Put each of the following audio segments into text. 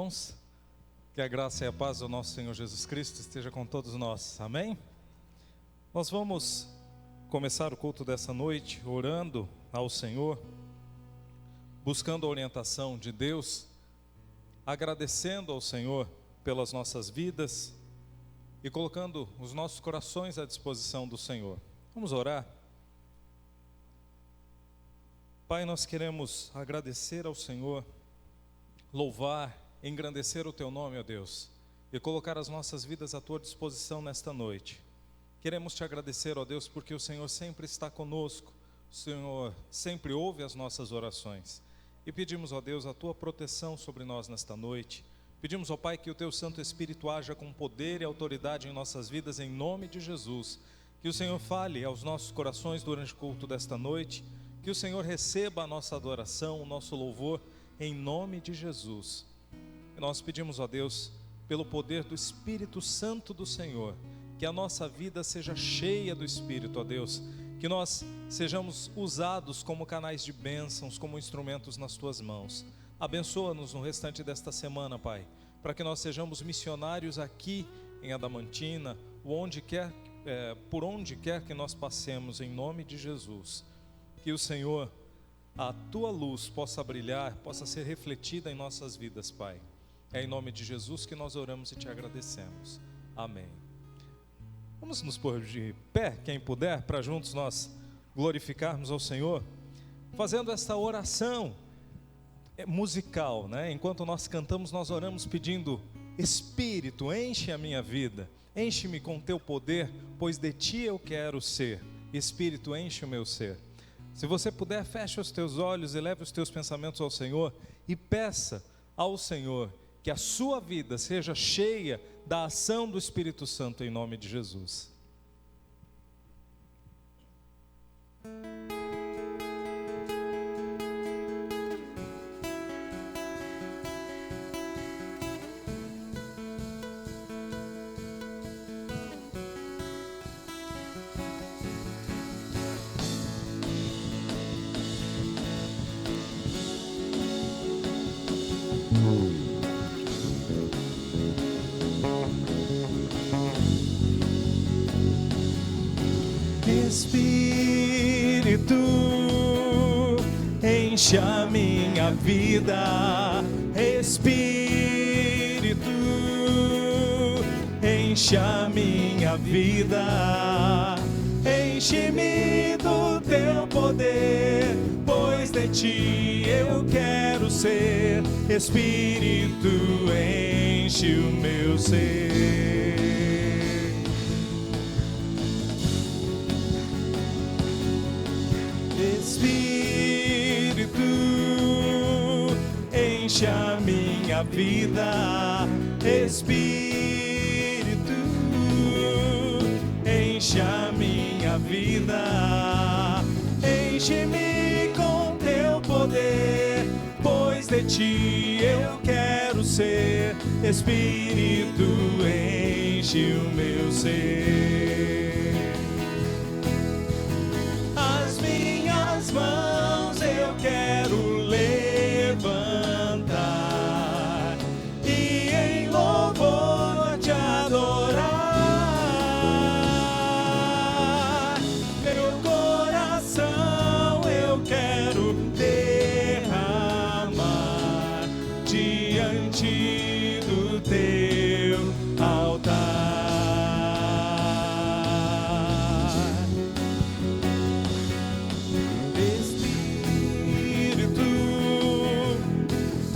irmãos, que a graça e a paz do nosso Senhor Jesus Cristo esteja com todos nós, amém? Nós vamos começar o culto dessa noite orando ao Senhor, buscando a orientação de Deus, agradecendo ao Senhor pelas nossas vidas e colocando os nossos corações à disposição do Senhor. Vamos orar? Pai, nós queremos agradecer ao Senhor, louvar, engrandecer o Teu nome, ó Deus, e colocar as nossas vidas à Tua disposição nesta noite. Queremos Te agradecer, ó Deus, porque o Senhor sempre está conosco, o Senhor sempre ouve as nossas orações. E pedimos, ó Deus, a Tua proteção sobre nós nesta noite. Pedimos, ó Pai, que o Teu Santo Espírito haja com poder e autoridade em nossas vidas, em nome de Jesus. Que o Senhor fale aos nossos corações durante o culto desta noite, que o Senhor receba a nossa adoração, o nosso louvor, em nome de Jesus. E nós pedimos, ó Deus, pelo poder do Espírito Santo do Senhor, que a nossa vida seja cheia do Espírito, ó Deus, que nós sejamos usados como canais de bênçãos, como instrumentos nas Tuas mãos. Abençoa-nos no restante desta semana, Pai, para que nós sejamos missionários aqui em Adamantina, por onde quer que nós passemos, em nome de Jesus. Que o Senhor, a Tua luz possa brilhar, possa ser refletida em nossas vidas, Pai. É em nome de Jesus que nós oramos e Te agradecemos. Amém. Vamos nos pôr de pé, quem puder, para juntos nós glorificarmos ao Senhor, fazendo esta oração musical, né? Enquanto nós cantamos, nós oramos pedindo: Espírito, enche a minha vida, enche-me com Teu poder, pois de Ti eu quero ser. Espírito, enche o meu ser. Se você puder, feche os teus olhos e leve os teus pensamentos ao Senhor e peça ao Senhor que a sua vida seja cheia da ação do Espírito Santo, em nome de Jesus. Espírito, enche a minha vida. Espírito, enche a minha vida. Enche-me do Teu poder, pois de Ti eu quero ser. Espírito, enche o meu ser. Espírito, enche a minha vida. Espírito, enche a minha vida. Enche-me com Teu poder, pois de Ti eu quero ser. Espírito, enche o meu ser. Mãos eu quero levantar e em louvor Te adorar. Meu coração eu quero derramar diante do Teu altar.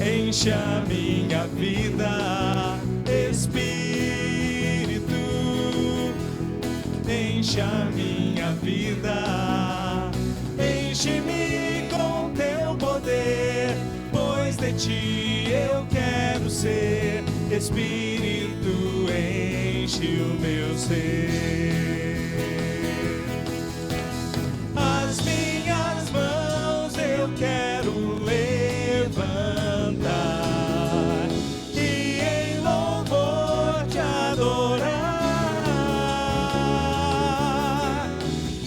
Enche a minha vida. Espírito, enche a minha vida. Enche-me com Teu poder, pois de Ti eu quero ser. Espírito, enche o meu ser. As minhas mãos eu quero levantar e em louvor Te adorar.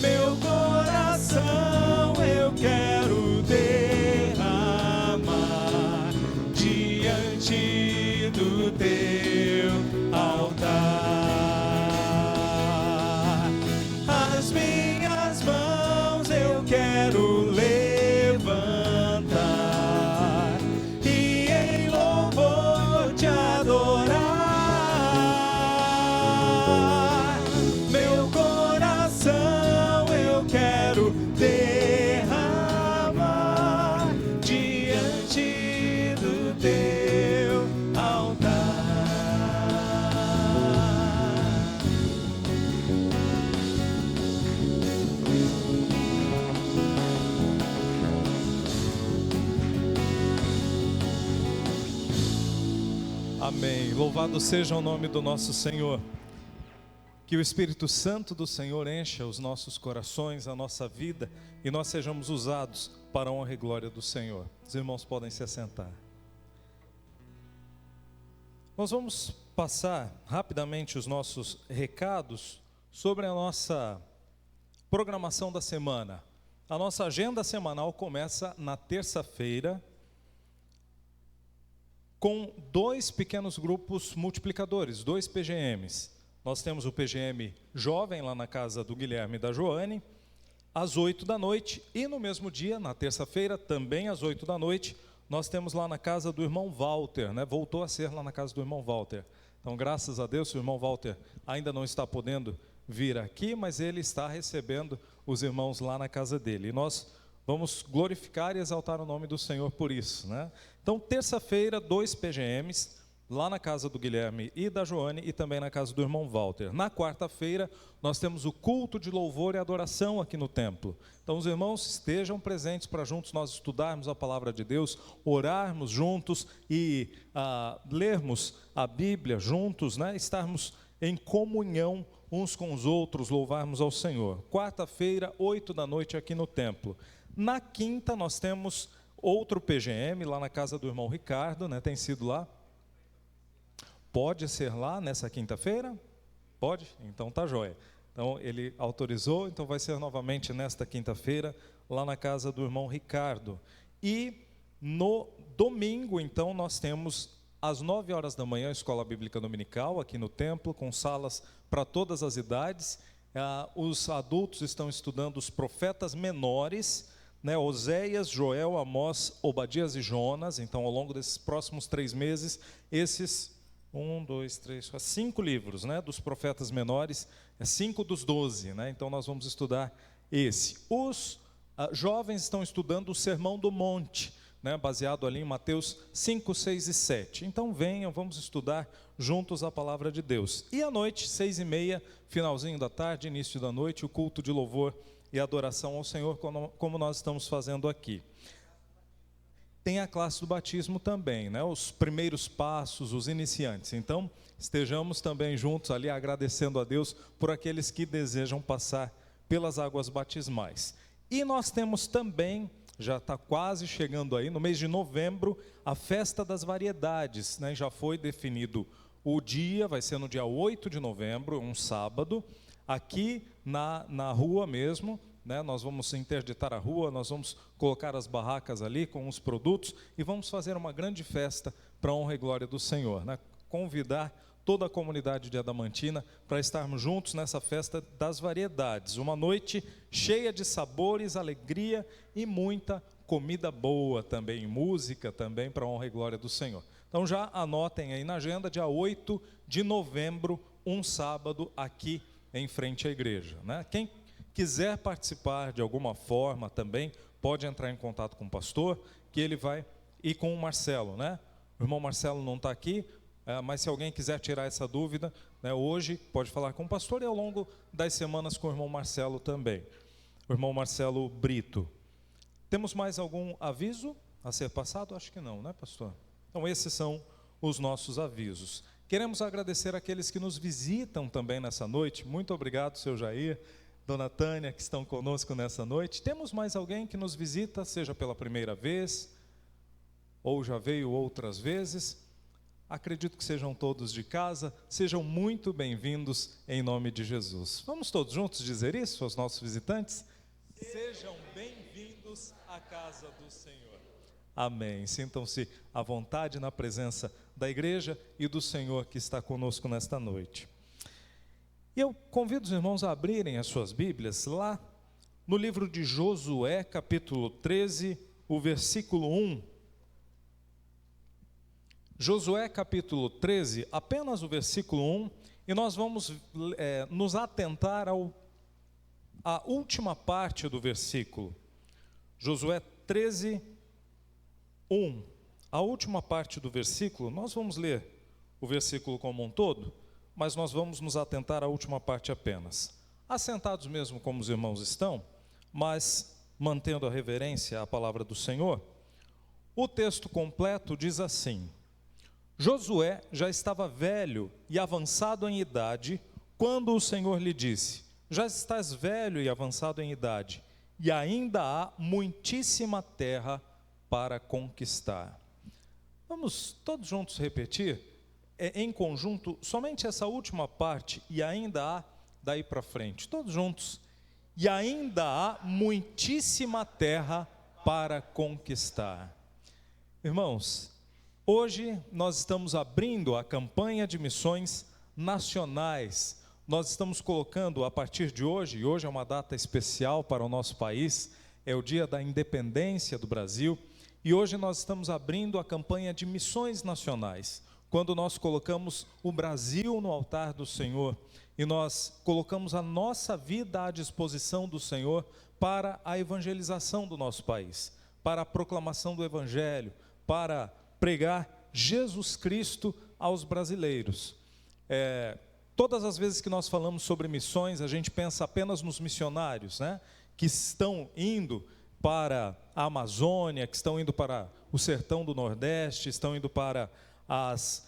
Meu coração eu quero derramar diante do teu altar. As minhas mãos eu quero levantar e em louvor te adorar. Meu coração eu quero derramar diante do teu altar. Amém. Louvado seja o nome do nosso Senhor. Que o Espírito Santo do Senhor encha os nossos corações, a nossa vida, e nós sejamos usados para a honra e glória do Senhor. Os irmãos podem se assentar. Nós vamos passar rapidamente os nossos recados sobre a nossa programação da semana. A nossa agenda semanal começa na terça-feira, com 2 pequenos grupos multiplicadores, 2 PGMs. Nós temos o PGM jovem lá na casa do Guilherme e da Joane, às 8 da noite, e no mesmo dia, na terça-feira, também às 8 da noite, nós temos lá na casa do irmão Walter, né? Voltou a ser lá na casa do irmão Walter. Então, graças a Deus, o irmão Walter ainda não está podendo vir aqui, mas ele está recebendo os irmãos lá na casa dele. E nós vamos glorificar e exaltar o nome do Senhor por isso, né? Então, terça-feira, 2 PGMs, lá na casa do Guilherme e da Joane, e também na casa do irmão Walter. Na quarta-feira, nós temos o culto de louvor e adoração aqui no templo. Então, os irmãos estejam presentes para juntos nós estudarmos a palavra de Deus, orarmos juntos e lermos a Bíblia juntos, né? Estarmos em comunhão uns com os outros, louvarmos ao Senhor. Quarta-feira, 8 da noite aqui no templo. Na quinta, nós temos outro PGM, lá na casa do irmão Ricardo, né? Tem sido lá? Pode ser lá nessa quinta-feira? Pode? Então tá jóia. Então ele autorizou, então vai ser novamente nesta quinta-feira, lá na casa do irmão Ricardo. E no domingo, então, nós temos às 9 horas da manhã a Escola Bíblica Dominical, aqui no templo, com salas para todas as idades. Os adultos estão estudando os profetas menores, né, Oséias, Joel, Amós, Obadias e Jonas. Então, ao longo desses próximos 3 meses, esses 5 livros, né, dos profetas menores, 5 dos 12, né, então nós vamos estudar esse. Os jovens estão estudando o Sermão do Monte, né, baseado ali em Mateus 5, 6 e 7. Então venham, vamos estudar juntos a palavra de Deus. E à noite, 6h30, finalzinho da tarde, início da noite, o culto de louvor e adoração ao Senhor, como nós estamos fazendo aqui. Tem a classe do batismo também, né? Os primeiros passos, os iniciantes. Então, estejamos também juntos ali agradecendo a Deus por aqueles que desejam passar pelas águas batismais. E nós temos também, já está quase chegando aí, no mês de novembro, a Festa das Variedades, né? Já foi definido o dia, vai ser no dia 8 de novembro, um sábado, aqui na rua mesmo, né? Nós vamos interditar a rua, nós vamos colocar as barracas ali com os produtos e vamos fazer uma grande festa para a honra e glória do Senhor, né? Convidar toda a comunidade de Adamantina para estarmos juntos nessa festa das variedades, uma noite cheia de sabores, alegria e muita comida boa também, música também para a honra e glória do Senhor. Então já anotem aí na agenda, dia 8 de novembro, um sábado aqui em frente à igreja, né? Quem quiser participar de alguma forma também, pode entrar em contato com o pastor, que ele vai, e com o Marcelo, né? O irmão Marcelo não está aqui, mas se alguém quiser tirar essa dúvida, né, hoje pode falar com o pastor e ao longo das semanas com o irmão Marcelo também. O irmão Marcelo Brito. Temos mais algum aviso a ser passado? Acho que não, né, pastor? Então esses são os nossos avisos. Queremos agradecer aqueles que nos visitam também nessa noite. Muito obrigado, seu Jair, dona Tânia, que estão conosco nessa noite. Temos mais alguém que nos visita, seja pela primeira vez, ou já veio outras vezes? Acredito que sejam todos de casa, sejam muito bem-vindos em nome de Jesus. Vamos todos juntos dizer isso aos nossos visitantes? Sejam bem-vindos à casa do Senhor. Amém. Sintam-se à vontade na presença da igreja e do Senhor que está conosco nesta noite. E eu convido os irmãos a abrirem as suas Bíblias lá no livro de Josué, capítulo 13, o versículo 1. Josué, capítulo 13, apenas o versículo 1, e nós vamos nos atentar à última parte do versículo. Josué 13, 1. A última parte do versículo, nós vamos ler o versículo como um todo, mas nós vamos nos atentar à última parte apenas. Assentados mesmo como os irmãos estão, mas mantendo a reverência à palavra do Senhor, o texto completo diz assim: Josué já estava velho e avançado em idade, quando o Senhor lhe disse: já estás velho e avançado em idade, e ainda há muitíssima terra para conquistar. Vamos todos juntos repetir, em conjunto, somente essa última parte, e ainda há, daí para frente, todos juntos. E ainda há muitíssima terra para conquistar. Irmãos, hoje nós estamos abrindo a campanha de missões nacionais. Nós estamos colocando a partir de hoje, e hoje é uma data especial para o nosso país, é o dia da independência do Brasil, e hoje nós estamos abrindo a campanha de missões nacionais, quando nós colocamos o Brasil no altar do Senhor, e nós colocamos a nossa vida à disposição do Senhor para a evangelização do nosso país, para a proclamação do Evangelho, para pregar Jesus Cristo aos brasileiros. Todas as vezes que nós falamos sobre missões, a gente pensa apenas nos missionários, né, que estão indo para a Amazônia, que estão indo para o sertão do Nordeste, estão indo para as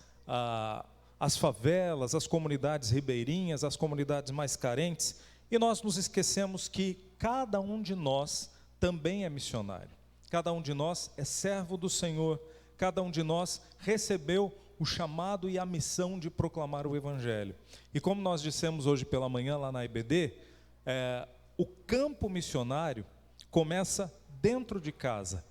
favelas, as comunidades ribeirinhas, as comunidades mais carentes, e nós nos esquecemos que cada um de nós também é missionário, cada um de nós é servo do Senhor, cada um de nós recebeu o chamado e a missão de proclamar o Evangelho. E como nós dissemos hoje pela manhã lá na IBD, o campo missionário começa dentro de casa,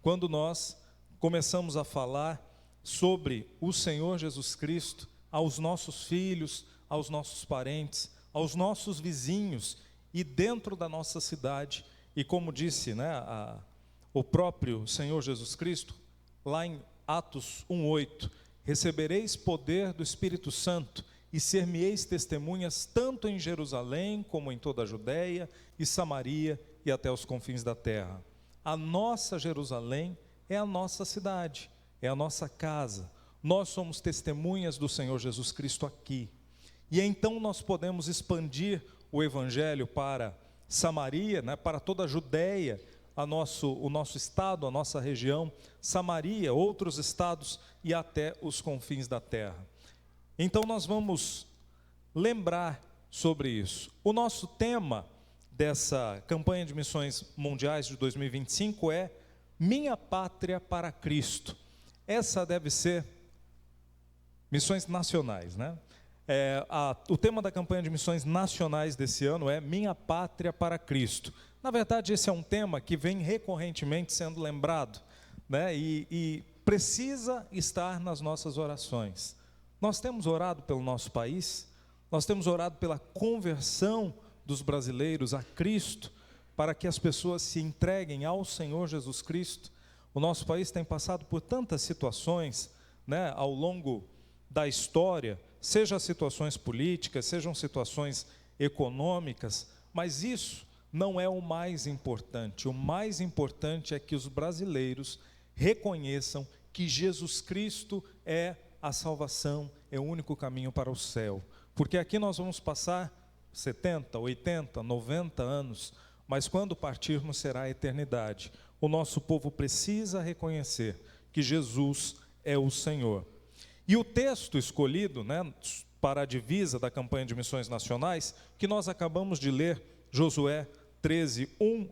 quando nós começamos a falar sobre o Senhor Jesus Cristo aos nossos filhos, aos nossos parentes, aos nossos vizinhos e dentro da nossa cidade. E como disse, o próprio Senhor Jesus Cristo, lá em Atos 1:8, recebereis poder do Espírito Santo e ser-me-eis testemunhas tanto em Jerusalém como em toda a Judéia e Samaria e até os confins da terra. A nossa Jerusalém é a nossa cidade, é a nossa casa. Nós somos testemunhas do Senhor Jesus Cristo aqui. E então nós podemos expandir o Evangelho para Samaria, para toda a Judéia, o nosso estado, a nossa região, Samaria, outros estados e até os confins da terra. Então nós vamos lembrar sobre isso. O nosso tema dessa campanha de missões mundiais de 2025 é Minha Pátria para Cristo. Essa deve ser missões nacionais, né? O tema da campanha de missões nacionais desse ano é Minha Pátria para Cristo. Na verdade, esse é um tema que vem recorrentemente sendo lembrado, né? E precisa estar nas nossas orações. Nós temos orado pelo nosso país, nós temos orado pela conversão dos brasileiros a Cristo, para que as pessoas se entreguem ao Senhor Jesus Cristo. O nosso país tem passado por tantas situações, né, ao longo da história, sejam situações políticas, sejam situações econômicas, mas isso não é o mais importante. O mais importante é que os brasileiros reconheçam que Jesus Cristo é a salvação, é o único caminho para o céu. Porque aqui nós vamos passar 70, 80, 90 anos, mas quando partirmos será a eternidade. O nosso povo precisa reconhecer que Jesus é o Senhor. E o texto escolhido, né, para a divisa da campanha de missões nacionais, que nós acabamos de ler, Josué 13, 1,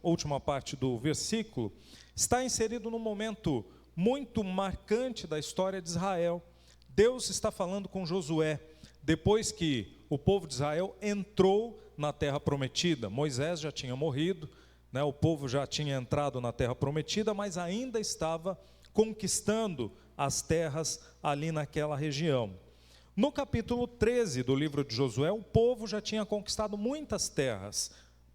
última parte do versículo, está inserido num momento muito marcante da história de Israel. Deus está falando com Josué, depois que o povo de Israel entrou na terra prometida. Moisés já tinha morrido, o povo já tinha entrado na terra prometida, mas ainda estava conquistando as terras ali naquela região. No capítulo 13 do livro de Josué, o povo já tinha conquistado muitas terras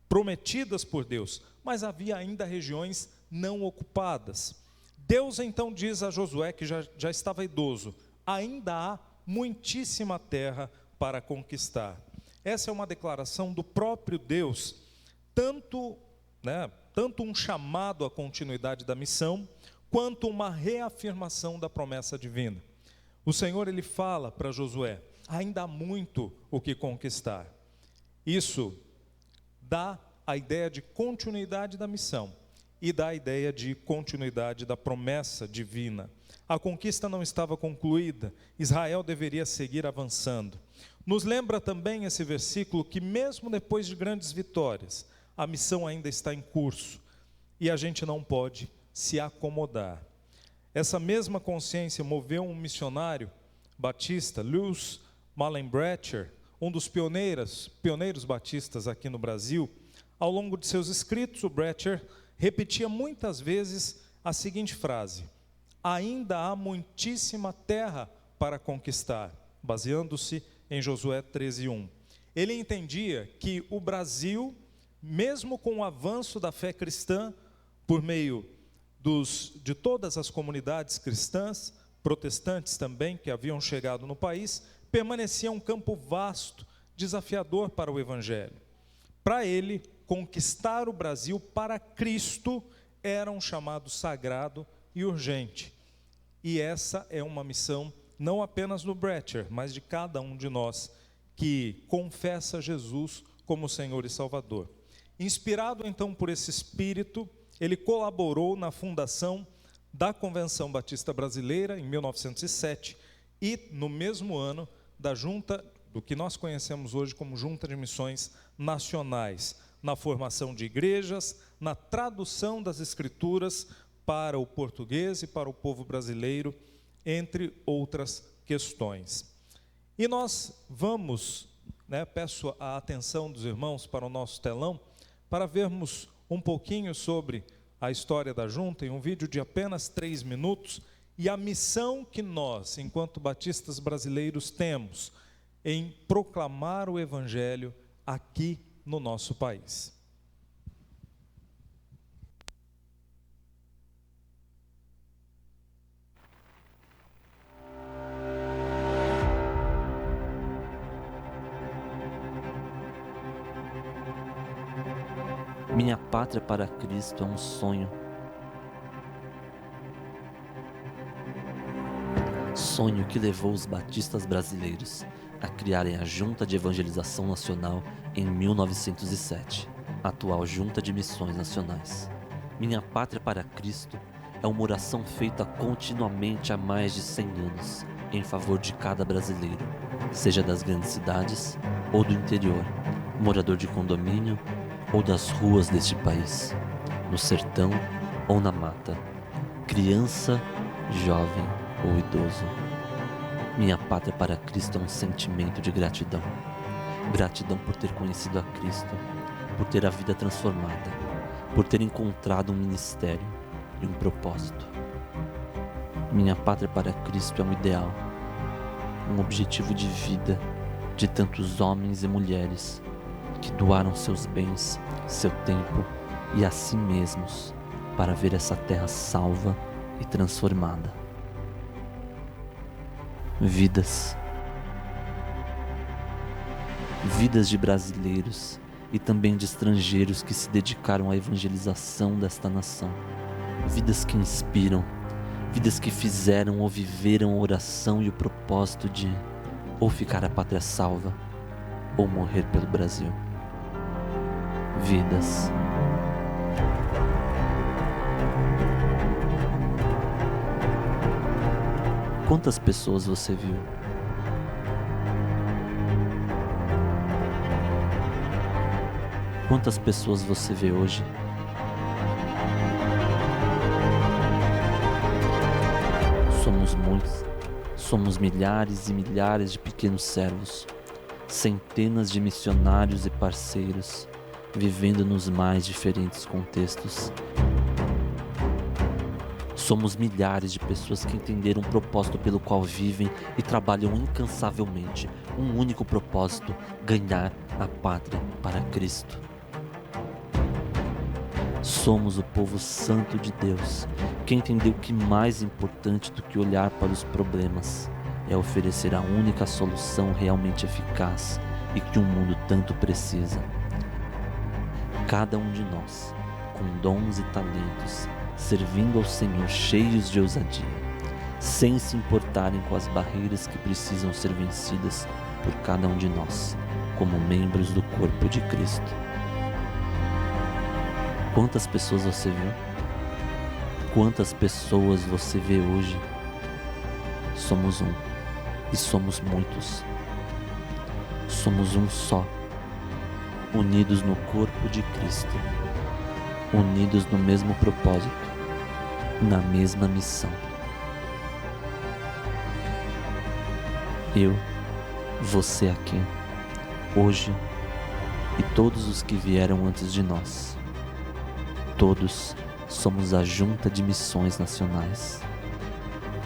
prometidas por Deus, mas havia ainda regiões não ocupadas. Deus então diz a Josué, que já estava idoso: ainda há muitíssima terra para conquistar. Essa é uma declaração do próprio Deus, tanto um chamado à continuidade da missão, quanto uma reafirmação da promessa divina. O Senhor, ele fala para Josué: ainda há muito o que conquistar. Isso dá a ideia de continuidade da missão e dá a ideia de continuidade da promessa divina. A conquista não estava concluída, Israel deveria seguir avançando. Nos lembra também esse versículo que mesmo depois de grandes vitórias, a missão ainda está em curso e a gente não pode se acomodar. Essa mesma consciência moveu um missionário batista, Lewis Mallenbrecher, um dos pioneiros batistas aqui no Brasil. Ao longo de seus escritos, o Brecher repetia muitas vezes a seguinte frase: ainda há muitíssima terra para conquistar, baseando-se em Josué 13:1. Ele entendia que o Brasil, mesmo com o avanço da fé cristã, por meio de todas as comunidades cristãs, protestantes também, que haviam chegado no país, permanecia um campo vasto, desafiador para o Evangelho. Para ele, conquistar o Brasil para Cristo era um chamado sagrado e urgente. E essa é uma missão não apenas do Brecher, mas de cada um de nós que confessa Jesus como Senhor e Salvador. Inspirado então por esse espírito, ele colaborou na fundação da Convenção Batista Brasileira em 1907 e no mesmo ano da Junta, do que nós conhecemos hoje como Junta de Missões Nacionais, na formação de igrejas, na tradução das Escrituras para o português e para o povo brasileiro, entre outras questões. E nós vamos, peço a atenção dos irmãos para o nosso telão, para vermos um pouquinho sobre a história da Junta, em um vídeo de apenas 3 minutos, e a missão que nós, enquanto batistas brasileiros, temos em proclamar o Evangelho aqui no nosso país. Minha pátria para Cristo é um sonho. Sonho que levou os batistas brasileiros a criarem a Junta de Evangelização Nacional em 1907, atual Junta de Missões Nacionais. Minha pátria para Cristo é uma oração feita continuamente há mais de 100 anos, em favor de cada brasileiro, seja das grandes cidades ou do interior, morador de condomínio ou das ruas deste país, no sertão ou na mata, criança, jovem ou idoso. Minha pátria para Cristo é um sentimento de gratidão. Gratidão por ter conhecido a Cristo, por ter a vida transformada, por ter encontrado um ministério e um propósito. Minha pátria para Cristo é um ideal, um objetivo de vida de tantos homens e mulheres que doaram seus bens, seu tempo e a si mesmos para ver essa terra salva e transformada. Vidas de brasileiros e também de estrangeiros que se dedicaram à evangelização desta nação. Vidas que inspiram, vidas que fizeram ou viveram a oração e o propósito de ou ficar a pátria salva ou morrer pelo Brasil. Vidas. Quantas pessoas você viu? Quantas pessoas você vê hoje? Somos muitos, somos milhares e milhares de pequenos servos, centenas de missionários e parceiros, vivendo nos mais diferentes contextos. Somos milhares de pessoas que entenderam o propósito pelo qual vivem e trabalham incansavelmente. Um único propósito: ganhar a pátria para Cristo. Somos o povo santo de Deus, que entendeu que mais importante do que olhar para os problemas é oferecer a única solução realmente eficaz e que o mundo tanto precisa. Cada um de nós, com dons e talentos, servindo ao Senhor cheios de ousadia, sem se importarem com as barreiras que precisam ser vencidas por cada um de nós, como membros do corpo de Cristo. Quantas pessoas você viu? Quantas pessoas você vê hoje? Somos um, e somos muitos. Somos um só, unidos no corpo de Cristo, unidos no mesmo propósito, na mesma missão. Eu, você aqui, hoje, e todos os que vieram antes de nós, todos somos a Junta de Missões Nacionais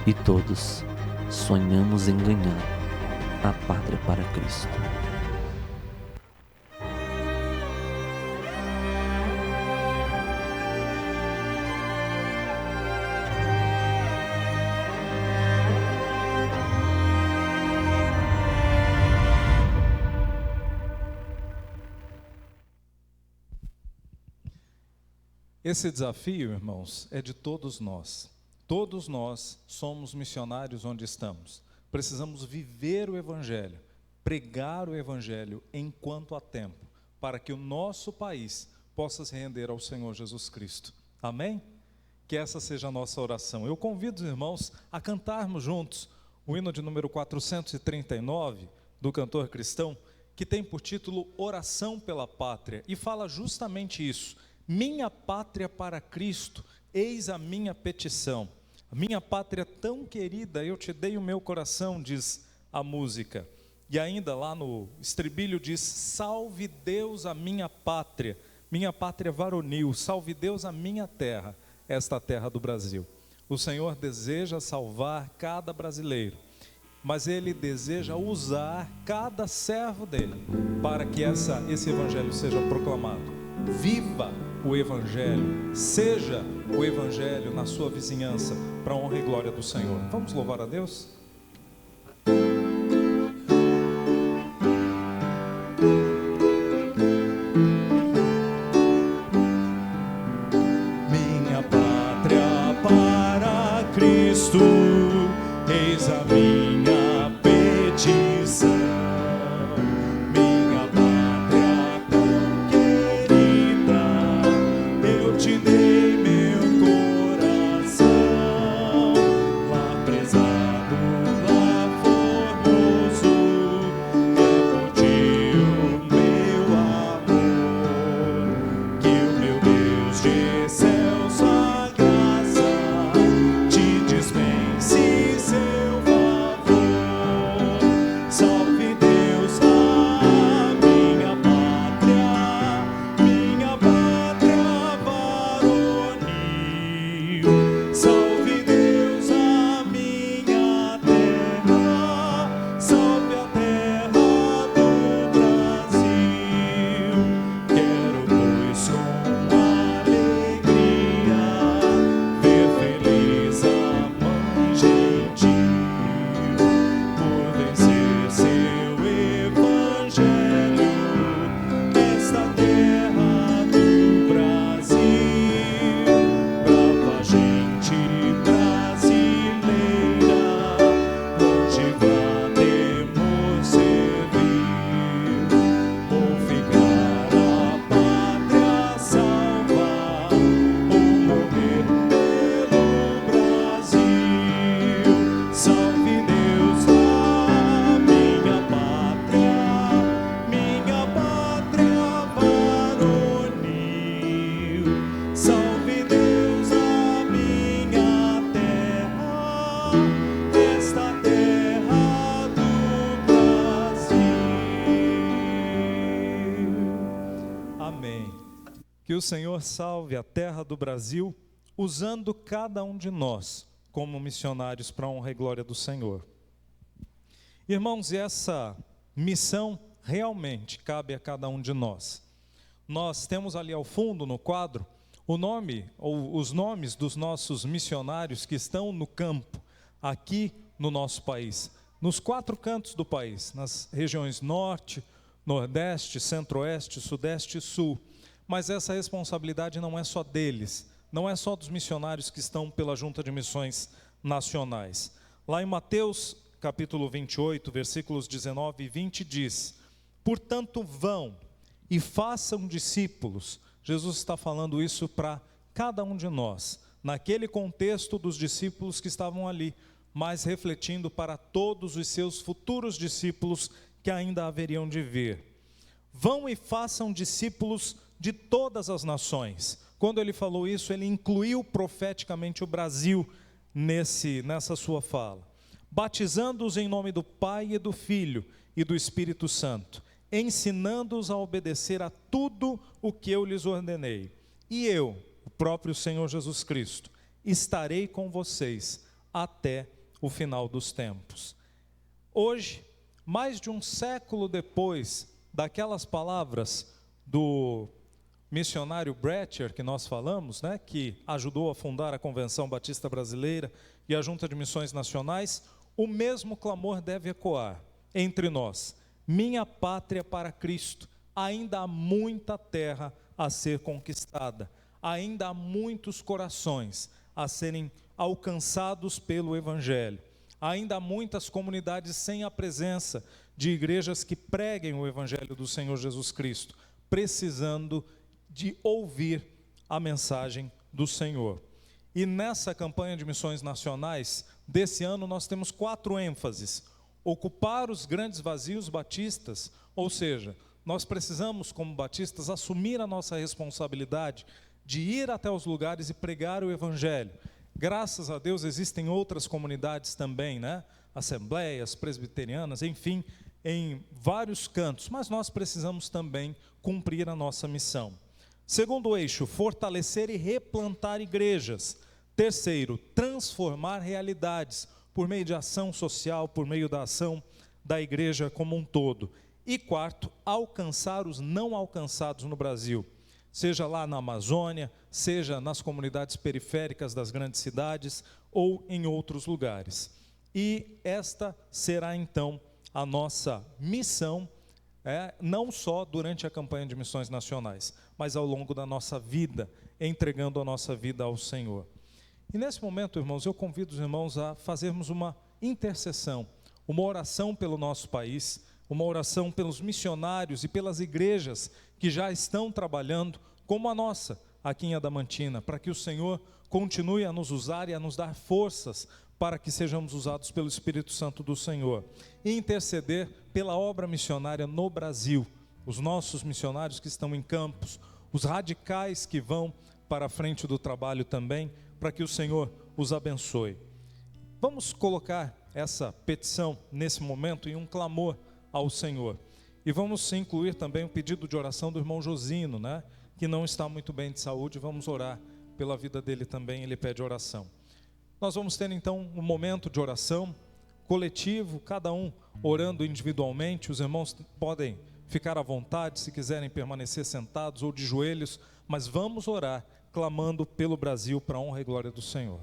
e todos sonhamos em ganhar a pátria para Cristo. Esse desafio, irmãos, é de todos nós. Todos nós somos missionários onde estamos. Precisamos viver o Evangelho, pregar o Evangelho enquanto há tempo, para que o nosso país possa se render ao Senhor Jesus Cristo. Amém? Que essa seja a nossa oração. Eu convido os irmãos a cantarmos juntos o hino de número 439 do cantor cristão, que tem por título Oração pela Pátria, e fala justamente isso: minha pátria para Cristo, eis a minha petição. A minha pátria tão querida, eu te dei o meu coração, diz a música. E ainda lá no estribilho diz: salve Deus a minha pátria varonil, salve Deus a minha terra, esta terra do Brasil. O Senhor deseja salvar cada brasileiro, mas Ele deseja usar cada servo dEle, para que esse Evangelho seja proclamado. Viva o Evangelho, seja o Evangelho na sua vizinhança, para a honra e glória do Senhor. Vamos louvar a Deus? Minha pátria para Cristo, eis a minha petição. Que o Senhor salve a terra do Brasil, usando cada um de nós como missionários para a honra e glória do Senhor. Irmãos, e essa missão realmente cabe a cada um de nós. Nós temos ali ao fundo, no quadro, o nome ou os nomes dos nossos missionários que estão no campo, aqui no nosso país, nos 4 cantos do país, nas regiões norte, nordeste, centro-oeste, sudeste e sul. Mas essa responsabilidade não é só deles, não é só dos missionários que estão pela Junta de Missões Nacionais. Lá em Mateus, capítulo 28, versículos 19 e 20, diz: portanto, vão e façam discípulos. Jesus está falando isso para cada um de nós, naquele contexto dos discípulos que estavam ali, mas refletindo para todos os seus futuros discípulos que ainda haveriam de vir. Vão e façam discípulos de todas as nações. Quando ele falou isso, ele incluiu profeticamente o Brasil nessa sua fala. Batizando-os em nome do Pai e do Filho e do Espírito Santo, ensinando-os a obedecer a tudo o que eu lhes ordenei. E eu, o próprio Senhor Jesus Cristo, estarei com vocês até o final dos tempos. Hoje, mais de um século depois daquelas palavras do missionário Bretcher, que nós falamos, que ajudou a fundar a Convenção Batista Brasileira e a Junta de Missões Nacionais, o mesmo clamor deve ecoar entre nós: minha pátria para Cristo. Ainda há muita terra a ser conquistada, ainda há muitos corações a serem alcançados pelo Evangelho, ainda há muitas comunidades sem a presença de igrejas que preguem o Evangelho do Senhor Jesus Cristo, precisando de ouvir a mensagem do Senhor. E nessa campanha de missões nacionais desse ano nós temos 4 ênfases: ocupar os grandes vazios batistas, ou seja, nós precisamos como batistas assumir a nossa responsabilidade de ir até os lugares e pregar o Evangelho. Graças a Deus existem outras comunidades também, assembleias presbiterianas, enfim, em vários cantos, mas nós precisamos também cumprir a nossa missão. Segundo eixo, fortalecer e replantar igrejas. Terceiro, transformar realidades por meio de ação social, por meio da ação da igreja como um todo. E quarto, alcançar os não alcançados no Brasil, seja lá na Amazônia, seja nas comunidades periféricas das grandes cidades ou em outros lugares. E esta será então a nossa missão, não só durante a campanha de missões nacionais, mas ao longo da nossa vida, entregando a nossa vida ao Senhor. E nesse momento, irmãos, eu convido os irmãos a fazermos uma intercessão, uma oração pelo nosso país, uma oração pelos missionários e pelas igrejas que já estão trabalhando, como a nossa, aqui em Adamantina, para que o Senhor continue a nos usar e a nos dar forças para que sejamos usados pelo Espírito Santo do Senhor. E interceder pela obra missionária no Brasil, os nossos missionários que estão em campos, os radicais que vão para a frente do trabalho também, para que o Senhor os abençoe. Vamos colocar essa petição nesse momento em um clamor ao Senhor. E vamos incluir também o pedido de oração do irmão Josino, que não está muito bem de saúde. Vamos orar pela vida dele também, ele pede oração. Nós vamos ter então um momento de oração coletivo, cada um orando individualmente. Os irmãos podem ficar à vontade se quiserem permanecer sentados ou de joelhos, mas vamos orar clamando pelo Brasil para a honra e glória do Senhor.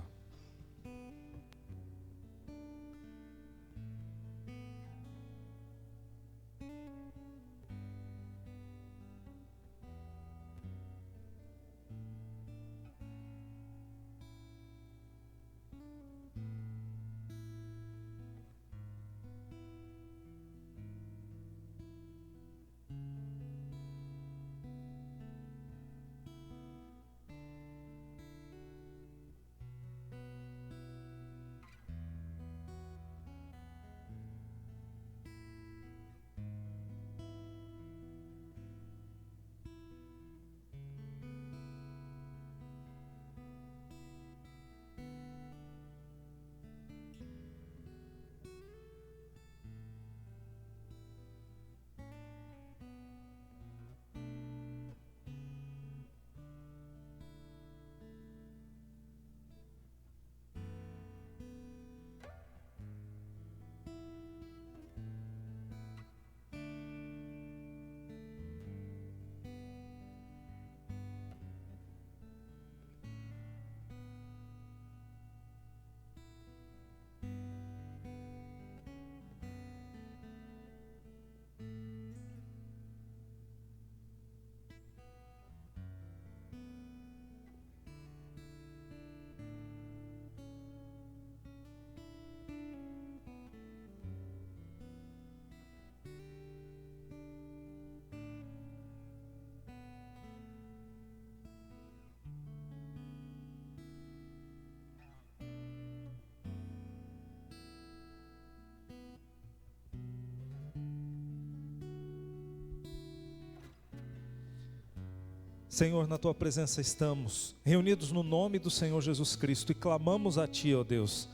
Senhor, na tua presença estamos, reunidos no nome do Senhor Jesus Cristo, e clamamos a ti, ó Deus,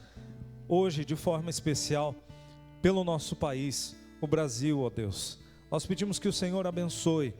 hoje de forma especial, pelo nosso país, o Brasil, ó Deus. Nós pedimos que o Senhor abençoe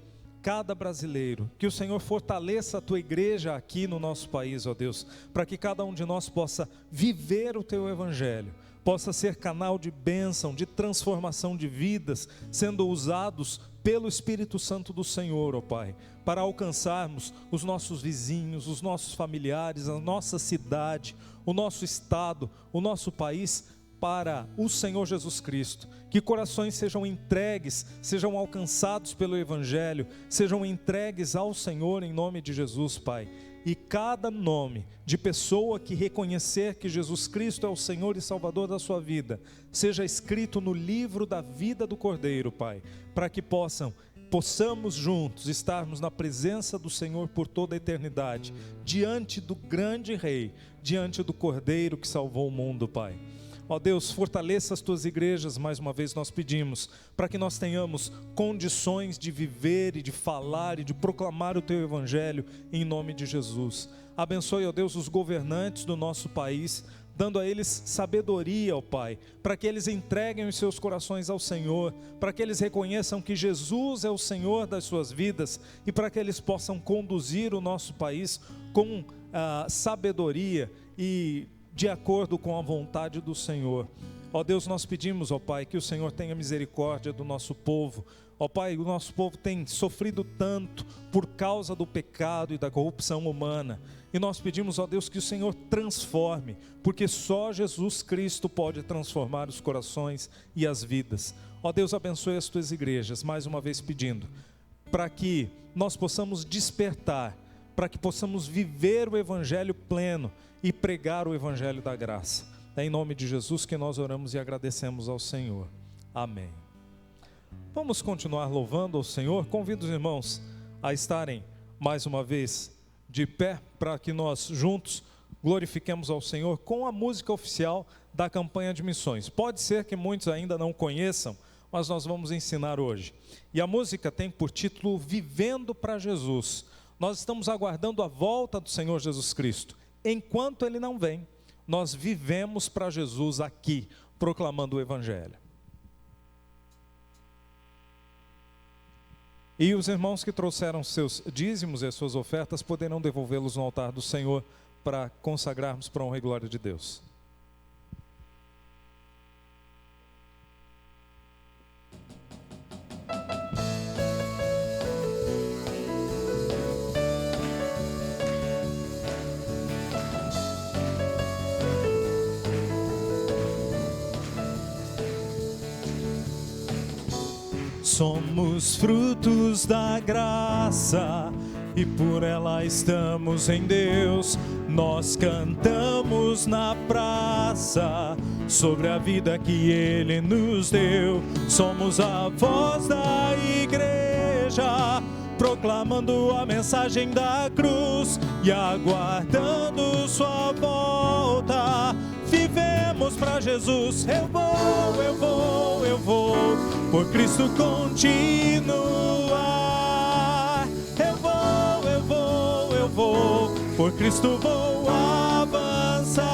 cada brasileiro, que o Senhor fortaleça a tua igreja aqui no nosso país, ó Deus, para que cada um de nós possa viver o teu evangelho, possa ser canal de bênção, de transformação de vidas, sendo usados pelo Espírito Santo do Senhor, ó Pai, para alcançarmos os nossos vizinhos, os nossos familiares, a nossa cidade, o nosso estado, o nosso país, para o Senhor Jesus Cristo. Que corações sejam entregues, sejam alcançados pelo Evangelho, sejam entregues ao Senhor em nome de Jesus, Pai. E cada nome de pessoa que reconhecer que Jesus Cristo é o Senhor e Salvador da sua vida, seja escrito no livro da vida do Cordeiro, Pai, para que possamos juntos estarmos na presença do Senhor por toda a eternidade, diante do grande Rei, diante do Cordeiro que salvou o mundo, Pai. Ó Deus, fortaleça as tuas igrejas, mais uma vez nós pedimos, para que nós tenhamos condições de viver e de falar e de proclamar o teu evangelho em nome de Jesus. Abençoe, ó Deus, os governantes do nosso país, dando a eles sabedoria, ó Pai, para que eles entreguem os seus corações ao Senhor, para que eles reconheçam que Jesus é o Senhor das suas vidas e para que eles possam conduzir o nosso país com sabedoria e de acordo com a vontade do Senhor. Ó Deus, nós pedimos, ó Pai, que o Senhor tenha misericórdia do nosso povo. Ó Pai, o nosso povo tem sofrido tanto por causa do pecado e da corrupção humana. E nós pedimos, ó Deus, que o Senhor transforme, porque só Jesus Cristo pode transformar os corações e as vidas. Ó Deus, abençoe as tuas igrejas, mais uma vez pedindo, para que nós possamos despertar, para que possamos viver o evangelho pleno e pregar o evangelho da graça. É em nome de Jesus que nós oramos e agradecemos ao Senhor. Amém. Vamos continuar louvando ao Senhor. Convido os irmãos a estarem mais uma vez de pé, para que nós juntos glorifiquemos ao Senhor com a música oficial da campanha de missões. Pode ser que muitos ainda não conheçam, mas nós vamos ensinar hoje. E a música tem por título Vivendo para Jesus. Nós estamos aguardando a volta do Senhor Jesus Cristo. Enquanto Ele não vem, nós vivemos para Jesus aqui, proclamando o Evangelho. E os irmãos que trouxeram seus dízimos e as suas ofertas poderão devolvê-los no altar do Senhor para consagrarmos para a honra e glória de Deus. Somos frutos da graça e por ela estamos em Deus. Nós cantamos na praça sobre a vida que Ele nos deu. Somos a voz da igreja, proclamando a mensagem da cruz e aguardando sua volta. Vivemos para Jesus. Eu vou por Cristo continuar. Eu vou por Cristo vou avançar.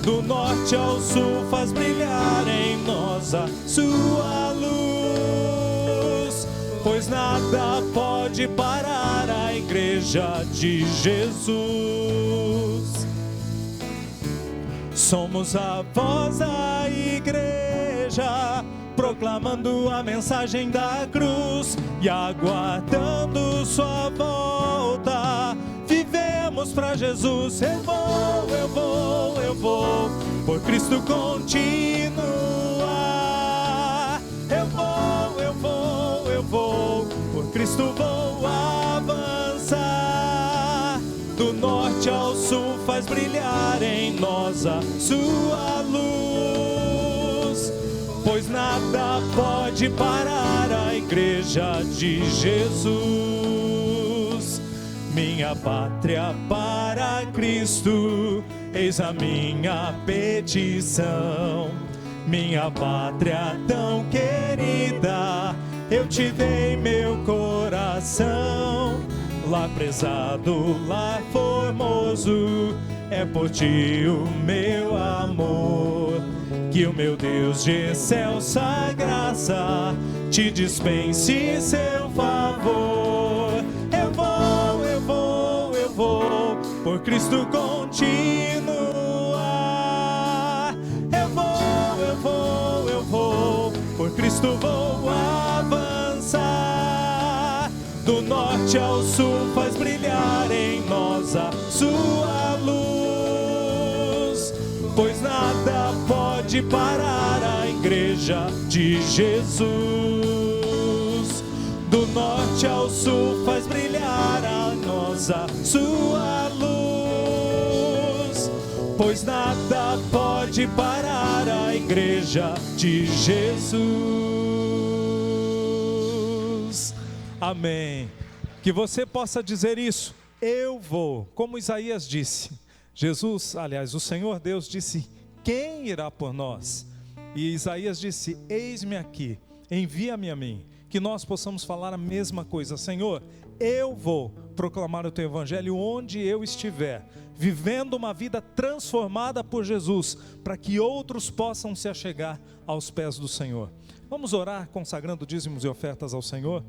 Do norte ao sul faz brilhar em nós a sua luz, pois nada pode parar a igreja de Jesus. Somos a voz da igreja, proclamando a mensagem da cruz e aguardando sua volta. Vivemos para Jesus. Eu vou por Cristo continuar. Eu vou por Cristo vou avançar. Do norte ao sul faz brilhar em nós a sua luz, pois nada pode parar a igreja de Jesus. Minha pátria para Cristo, eis a minha petição. Minha pátria tão querida, eu te dei meu coração. lar prezado, lar formoso, é por ti o meu amor. Que o meu Deus de excelsa graça te dispense seu favor. Eu vou por Cristo continuar. Eu vou por Cristo vou avançar. Do norte ao sul faz brilhar em nós a sua luz, pois nada pode parar a igreja de Jesus. Do norte ao sul faz brilhar a nós a sua luz, pois nada pode parar a igreja de Jesus. Amém. Que você possa dizer isso. Eu vou, como Isaías disse. Jesus, aliás, o Senhor Deus disse: quem irá por nós? E Isaías disse: eis-me aqui, envia-me a mim. Que nós possamos falar a mesma coisa. Senhor, eu vou proclamar o teu evangelho onde eu estiver, vivendo uma vida transformada por Jesus, para que outros possam se achegar aos pés do Senhor. Vamos orar consagrando dízimos e ofertas ao Senhor?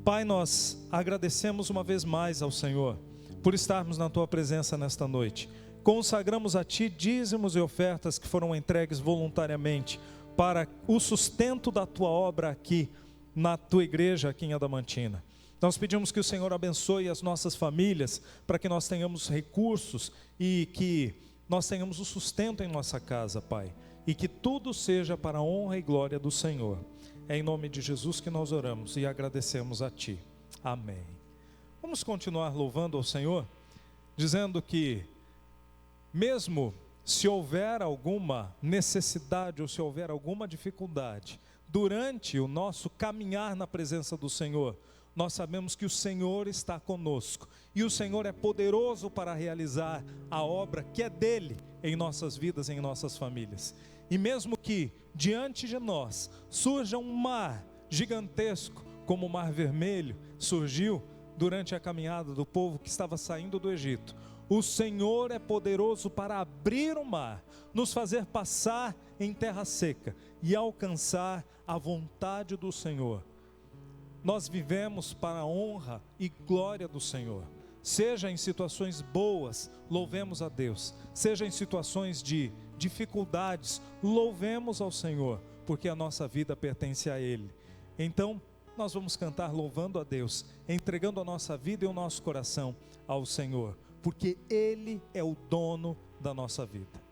Pai, nós agradecemos uma vez mais ao Senhor por estarmos na tua presença nesta noite. Consagramos a ti dízimos e ofertas que foram entregues voluntariamente para o sustento da tua obra aqui na tua igreja aqui em Adamantina. Nós pedimos que o Senhor abençoe as nossas famílias, para que nós tenhamos recursos e que nós tenhamos o sustento em nossa casa, Pai, e que tudo seja para a honra e glória do Senhor. É em nome de Jesus que nós oramos e agradecemos a ti. Amém. Vamos continuar louvando ao Senhor, dizendo que mesmo se houver alguma necessidade ou se houver alguma dificuldade durante o nosso caminhar na presença do Senhor, nós sabemos que o Senhor está conosco e o Senhor é poderoso para realizar a obra que é dele em nossas vidas, em nossas famílias. E mesmo que diante de nós surja um mar gigantesco, como o Mar Vermelho surgiu durante a caminhada do povo que estava saindo do Egito, o Senhor é poderoso para abrir o mar, nos fazer passar em terra seca e alcançar a vontade do Senhor. Nós vivemos para a honra e glória do Senhor. Seja em situações boas, louvemos a Deus. Seja em situações de dificuldades, louvemos ao Senhor, porque a nossa vida pertence a Ele. Então, nós vamos cantar louvando a Deus, entregando a nossa vida e o nosso coração ao Senhor, porque Ele é o dono da nossa vida.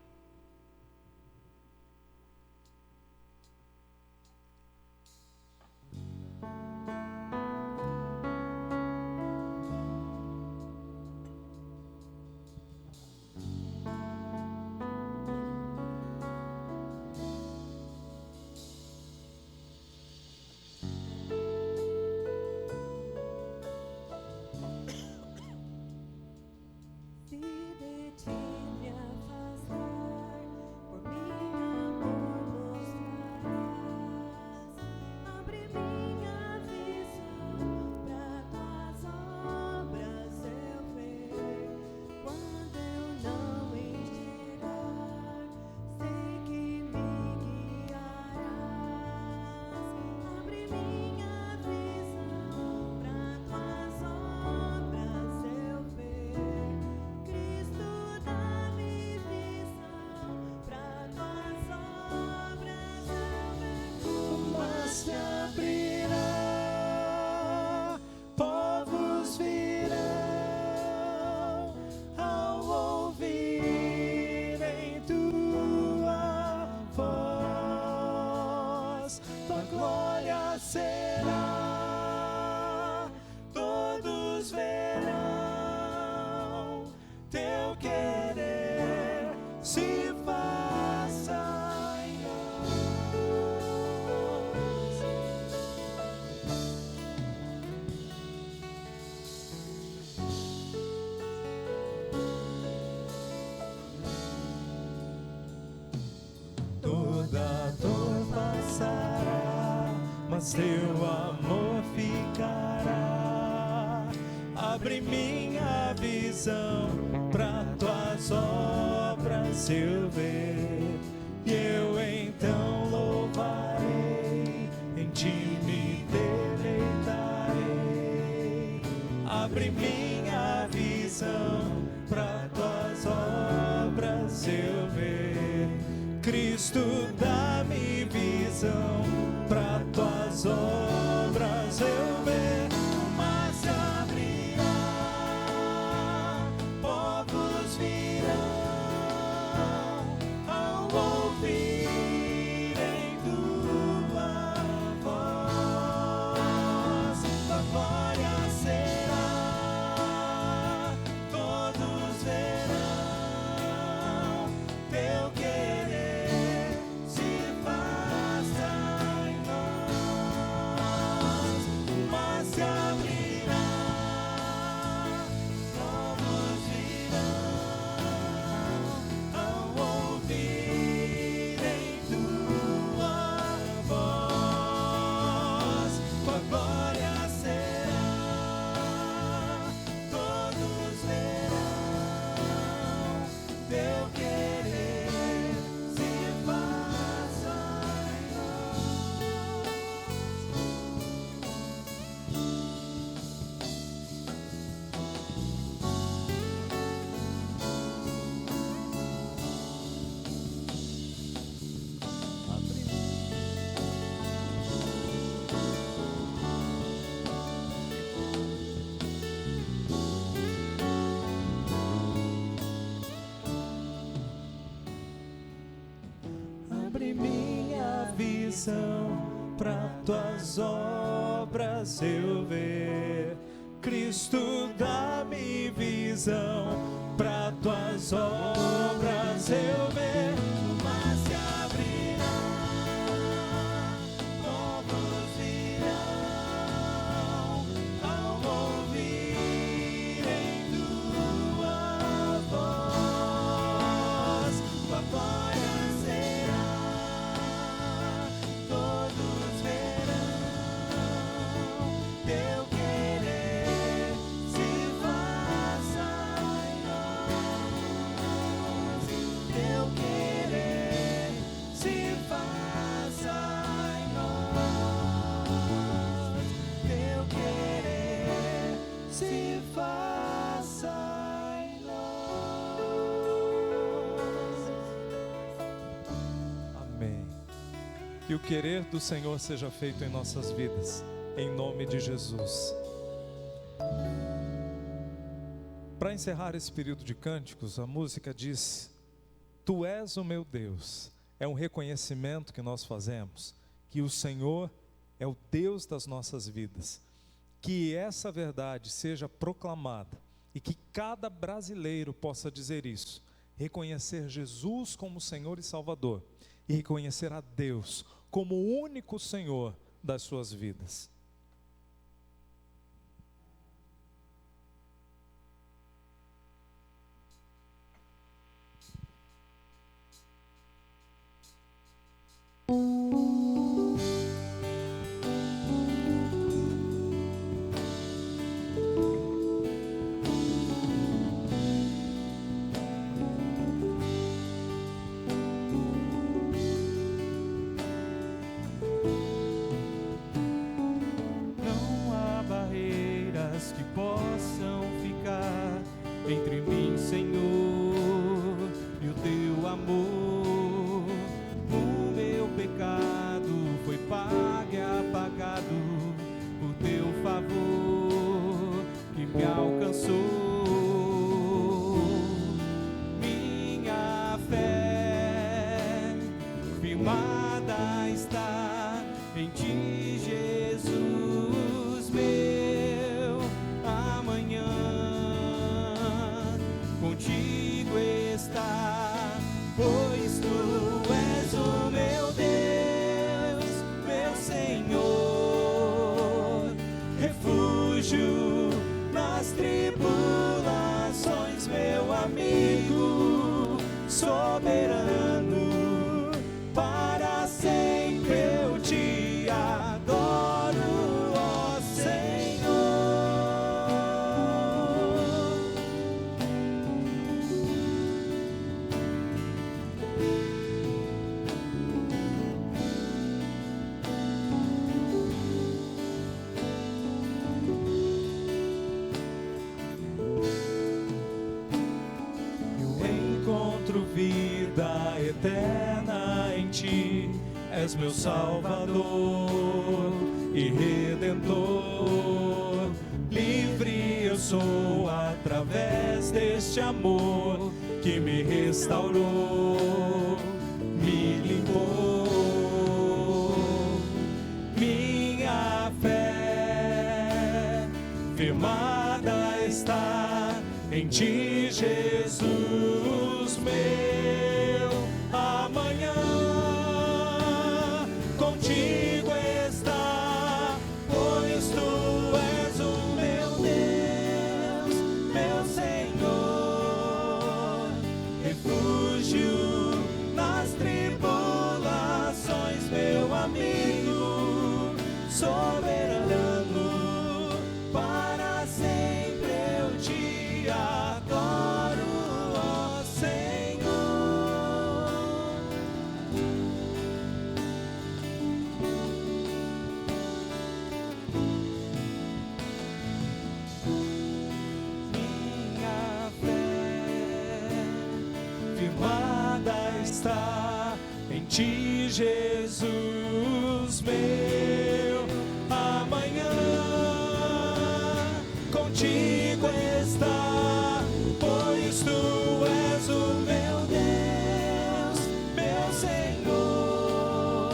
Mas teu amor ficará. Abre minha visão para tuas obras eu ver, e eu então louvarei, em ti me deleitarei. Abre minha visão para tuas obras eu ver, Cristo, dá-me visão para tuas obras eu ver. O mar se abrirá, povos virão ao ouvirem tua voz. Tua glória será, todos verão teu querer se faça em nós. O mar se abrirá, povos virão ao ouvirem tua voz. Tua glória será, todos verão teu querer se faça em nós. Abre minha visão para tuas obras eu ver, Cristo, dá-me visão para tuas obras eu ver. O mar se abrirá, povos virão ao ouvirem tua voz. Tua glória será, todos verão teu querer se faça em nós. Teu querer se faça em nós. Teu querer se faça em nós. Amém. Que o querer do Senhor seja feito em nossas vidas, em nome de Jesus. Para encerrar esse período de cânticos, a música diz: Tu és o meu Deus. É um reconhecimento que nós fazemos, que o Senhor é o Deus das nossas vidas. Que essa verdade seja proclamada e que cada brasileiro possa dizer isso, reconhecer Jesus como Senhor e Salvador e reconhecer a Deus como o único Senhor das suas vidas. Não há barreiras que possam ficar entre mim, Senhor, e o teu amor. O meu pecado foi pago e apagado por teu favor que me alcançou. Minha fé firmada está em ti, Jesus, meu amanhã contigo está, pois tu és o meu Deus, meu Senhor, refúgio nas tribulações, meu amigo soberano, para sempre eu te adoro, ó Senhor. eterna em ti. És meu Salvador e Redentor. Livre eu sou através deste amor que me restaurou, me limpou. Minha fé firmada está em ti, Jesus meu. Amanhã contigo está, pois tu és o meu Deus, meu Senhor, refúgio nas tribulações, meu amigo soberano, para sempre eu te adoro, ó Senhor. Minha fé firmada está em ti, Jesus meu. Amanhã contigo está, pois tu és o meu Deus, meu Senhor,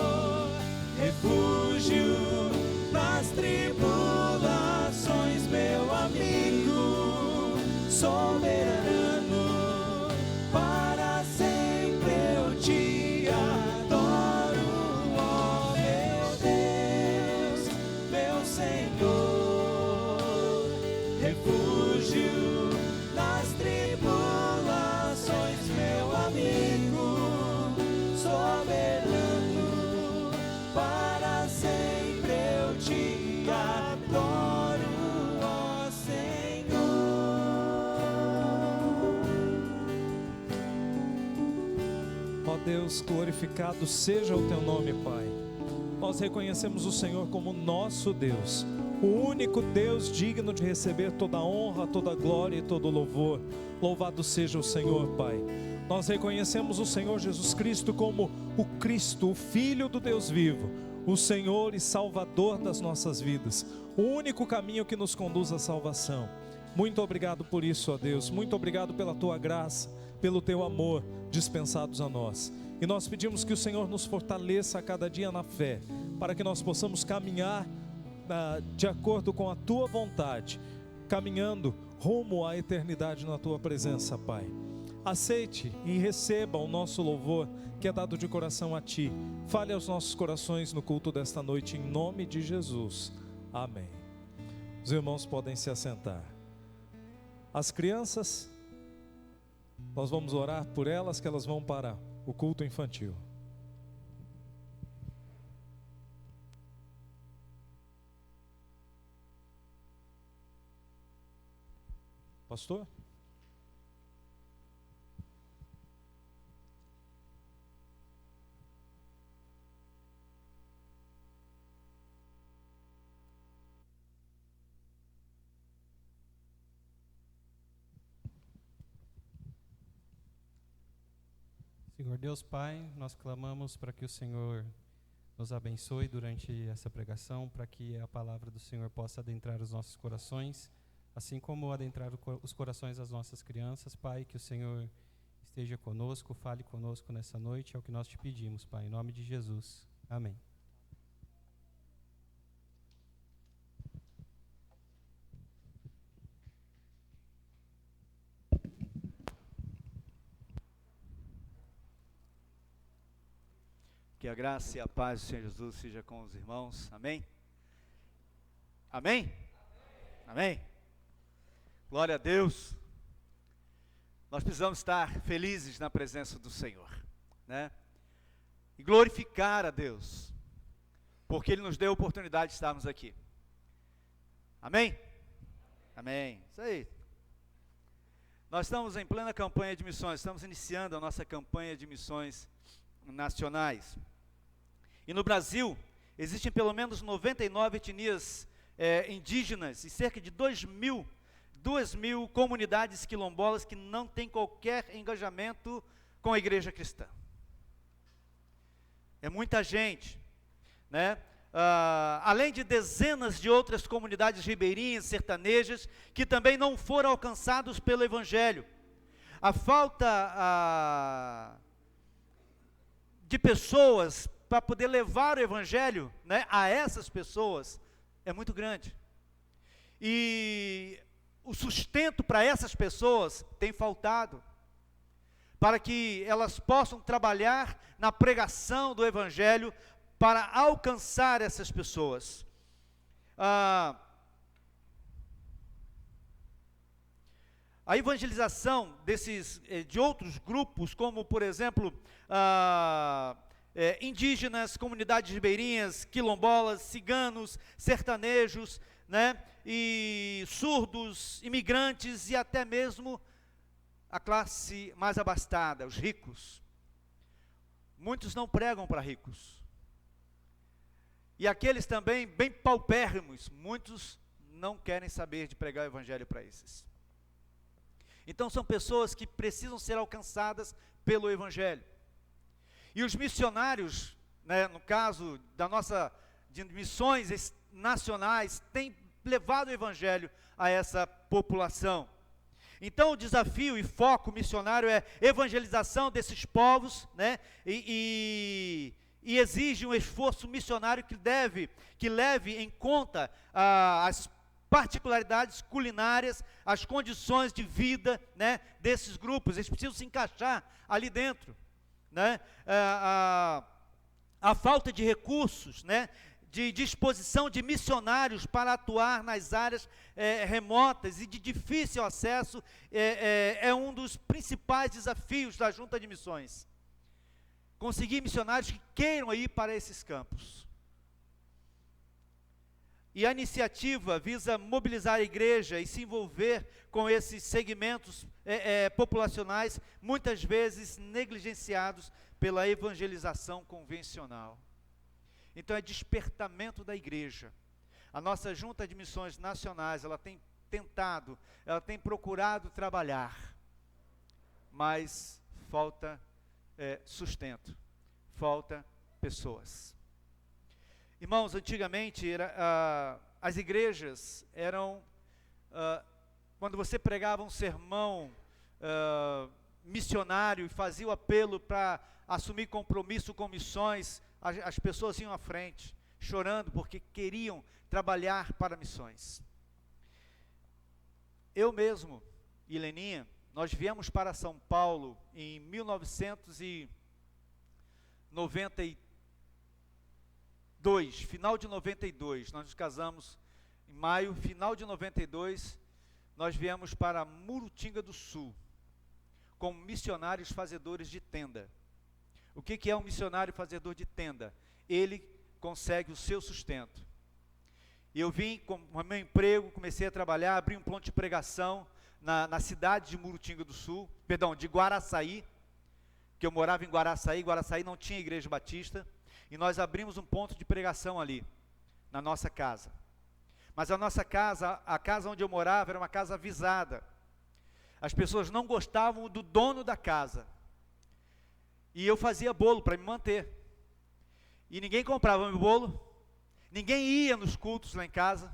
refúgio nas tribulações, meu amigo soberano, para sempre eu te adoro, ó meu Deus, meu Senhor, refúgio nas tribulações, meu amigo soberano, para sempre eu te adoro, ó Senhor. Ó Deus, glorificado seja o teu nome, Pai. Nós reconhecemos o Senhor como nosso Deus, o único Deus digno de receber toda a honra, toda a glória e todo o louvor. Louvado seja o Senhor, Pai. Nós reconhecemos o Senhor Jesus Cristo como o Cristo, o Filho do Deus vivo, o Senhor e Salvador das nossas vidas, o único caminho que nos conduz à salvação. Muito obrigado por isso, ó Deus. Muito obrigado pela tua graça, pelo teu amor dispensados a nós. E nós pedimos que o Senhor nos fortaleça a cada dia na fé, para que nós possamos caminhar de acordo com a tua vontade, caminhando rumo à eternidade na tua presença, Pai. Aceite e receba o nosso louvor que é dado de coração a ti. Fale aos nossos corações no culto desta noite, em nome de Jesus. Amém. Os irmãos podem se assentar. As crianças, nós vamos orar por elas, que elas vão para o culto infantil. Pastor? Senhor Deus Pai, nós clamamos para que o Senhor nos abençoe durante essa pregação, para que a palavra do Senhor possa adentrar os nossos corações, assim como adentrar os corações das nossas crianças. Pai, que o Senhor esteja conosco, fale conosco nessa noite, é o que nós te pedimos, Pai, em nome de Jesus. Amém. Que a graça e a paz do Senhor Jesus seja com os irmãos. Amém? Amém? Amém? Glória a Deus. Nós precisamos estar felizes na presença do Senhor, né? E glorificar a Deus, porque Ele nos deu a oportunidade de estarmos aqui. Amém? Amém. Isso aí. Nós estamos em plena campanha de missões, estamos iniciando a nossa campanha de missões nacionais. E no Brasil, existem pelo menos 99 etnias indígenas e cerca de 2 mil comunidades quilombolas que não têm qualquer engajamento com a igreja cristã. é muita gente, né? Além de dezenas de outras comunidades ribeirinhas, sertanejas, que também não foram alcançados pelo Evangelho. A falta de pessoas para poder levar o Evangelho, né, a essas pessoas é muito grande. E o sustento para essas pessoas tem faltado, para que elas possam trabalhar na pregação do Evangelho para alcançar essas pessoas. A evangelização de outros grupos, como por exemplo, indígenas, comunidades ribeirinhas, quilombolas, ciganos, sertanejos, né, e surdos, imigrantes e até mesmo a classe mais abastada, os ricos. Muitos não pregam para ricos. E aqueles também bem paupérrimos, muitos não querem saber de pregar o Evangelho para esses. Então são pessoas que precisam ser alcançadas pelo Evangelho. E os missionários, né, no caso de missões nacionais, têm levado o Evangelho a essa população. Então o desafio e foco missionário é evangelização desses povos, né, e exige um esforço missionário que leve em conta as particularidades culinárias, as condições de vida, né, desses grupos. Eles precisam se encaixar ali dentro, né? A falta de recursos, né, de disposição de missionários para atuar nas áreas remotas e de difícil acesso é um dos principais desafios da Junta de Missões. Conseguir missionários que queiram ir para esses campos. E a iniciativa visa mobilizar a igreja e se envolver com esses segmentos populacionais, muitas vezes negligenciados pela evangelização convencional. Então é despertamento da igreja. A nossa Junta de Missões Nacionais, ela tem tentado, ela tem procurado trabalhar, mas falta sustento, falta pessoas. Irmãos, antigamente as igrejas eram, quando você pregava um sermão missionário e fazia o apelo para assumir compromisso com missões, as pessoas iam à frente, chorando porque queriam trabalhar para missões. Eu mesmo e Leninha, nós viemos para São Paulo em 1992, final de 92, nós nos casamos em maio, final de 92, nós viemos para Murutinga do Sul, como missionários fazedores de tenda. O que é um missionário fazedor de tenda? Ele consegue o seu sustento. E eu vim com o meu emprego, comecei a trabalhar, abri um ponto de pregação na cidade de Murutinga do Sul, de Guaraçaí, que eu morava em Guaraçaí não tinha igreja batista, e nós abrimos um ponto de pregação ali, na nossa casa. Mas a nossa casa, a casa onde eu morava, era uma casa avisada. As pessoas não gostavam do dono da casa. E eu fazia bolo para me manter. E ninguém comprava meu bolo, ninguém ia nos cultos lá em casa.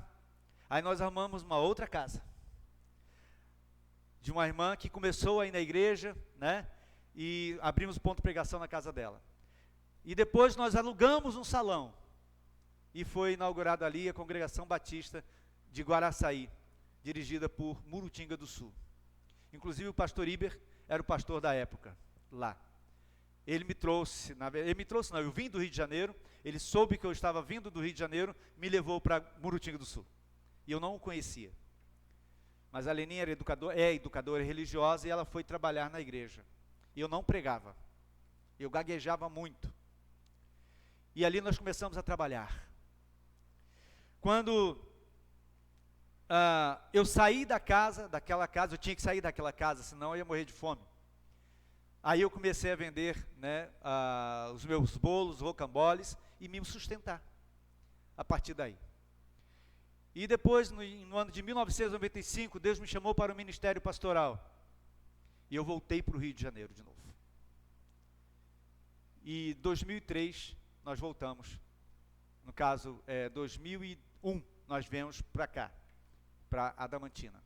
Aí nós arrumamos uma outra casa, de uma irmã que começou aí na igreja, né? E abrimos ponto de pregação na casa dela. E depois nós alugamos um salão. E foi inaugurada ali a Congregação Batista de Guaraçaí, dirigida por Murutinga do Sul. Inclusive o pastor Iber era o pastor da época, lá. Eu vim do Rio de Janeiro, ele soube que eu estava vindo do Rio de Janeiro, me levou para Murutinga do Sul. E eu não o conhecia. Mas a Leninha é educadora religiosa e ela foi trabalhar na igreja. E eu não pregava. Eu gaguejava muito. E ali nós começamos a trabalhar. Quando eu saí daquela casa, eu tinha que sair daquela casa, senão eu ia morrer de fome. Aí eu comecei a vender, né, os meus bolos, rocamboles, e me sustentar, a partir daí. E depois, no ano de 1995, Deus me chamou para o ministério pastoral. E eu voltei para o Rio de Janeiro de novo. E em 2003, nós voltamos. No caso, 2001, nós viemos para cá, para Adamantina.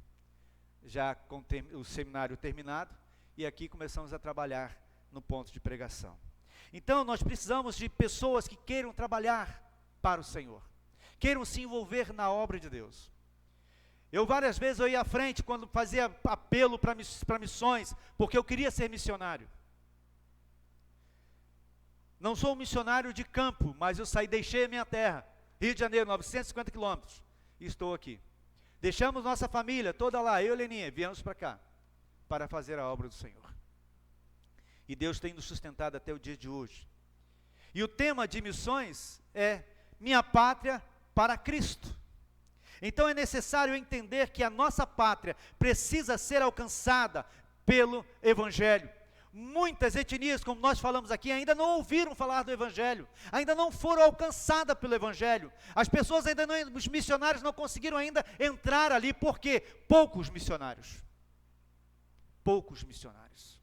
Já com o seminário terminado, e aqui começamos a trabalhar no ponto de pregação. Então, nós precisamos de pessoas que queiram trabalhar para o Senhor, queiram se envolver na obra de Deus. Várias vezes eu ia à frente quando fazia apelo para missões, porque eu queria ser missionário. Não sou um missionário de campo, mas eu deixei a minha terra, Rio de Janeiro, 950 quilômetros, e estou aqui. Deixamos nossa família toda lá, eu e Leninha, viemos para cá, para fazer a obra do Senhor. E Deus tem nos sustentado até o dia de hoje. E o tema de missões é Minha Pátria para Cristo. Então é necessário entender que a nossa pátria precisa ser alcançada pelo Evangelho. Muitas etnias, como nós falamos aqui, ainda não ouviram falar do Evangelho, ainda não foram alcançadas pelo Evangelho. As pessoas ainda não, os missionários não conseguiram ainda entrar ali, por quê? Poucos missionários. Poucos missionários.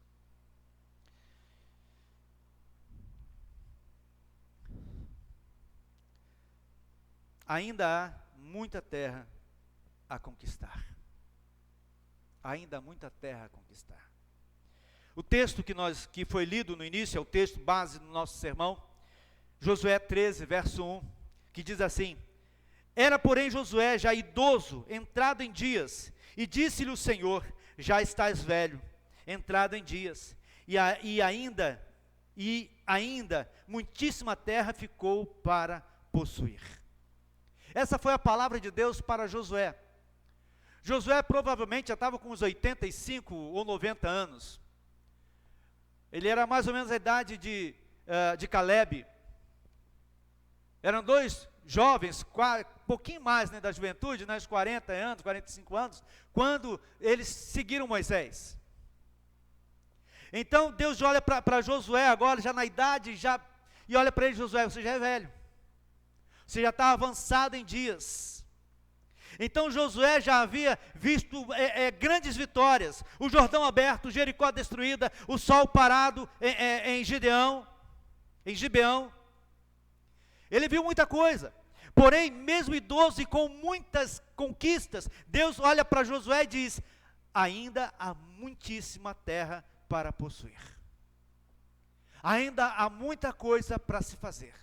Ainda há muita terra a conquistar. Ainda há muita terra a conquistar. O texto que foi lido no início, é o texto base do nosso sermão, Josué 13, verso 1, que diz assim: Era, porém, Josué já idoso, entrado em dias, e disse-lhe o Senhor: Já estás velho, entrado em dias, e ainda muitíssima terra ficou para possuir. Essa foi a palavra de Deus para Josué. Josué provavelmente já estava com uns 85 ou 90 anos. Ele era mais ou menos a idade de Caleb. Eram dois jovens, um pouquinho mais, né, da juventude, uns 40 anos, 45 anos, quando eles seguiram Moisés. Então Deus olha para Josué agora, já na idade, e olha para ele: Josué, você já é velho. Você já está avançado em dias. Então Josué já havia visto grandes vitórias, o Jordão aberto, Jericó destruída, o sol parado em Gibeão. Ele viu muita coisa, porém, mesmo idoso e com muitas conquistas, Deus olha para Josué e diz: ainda há muitíssima terra para possuir, ainda há muita coisa para se fazer.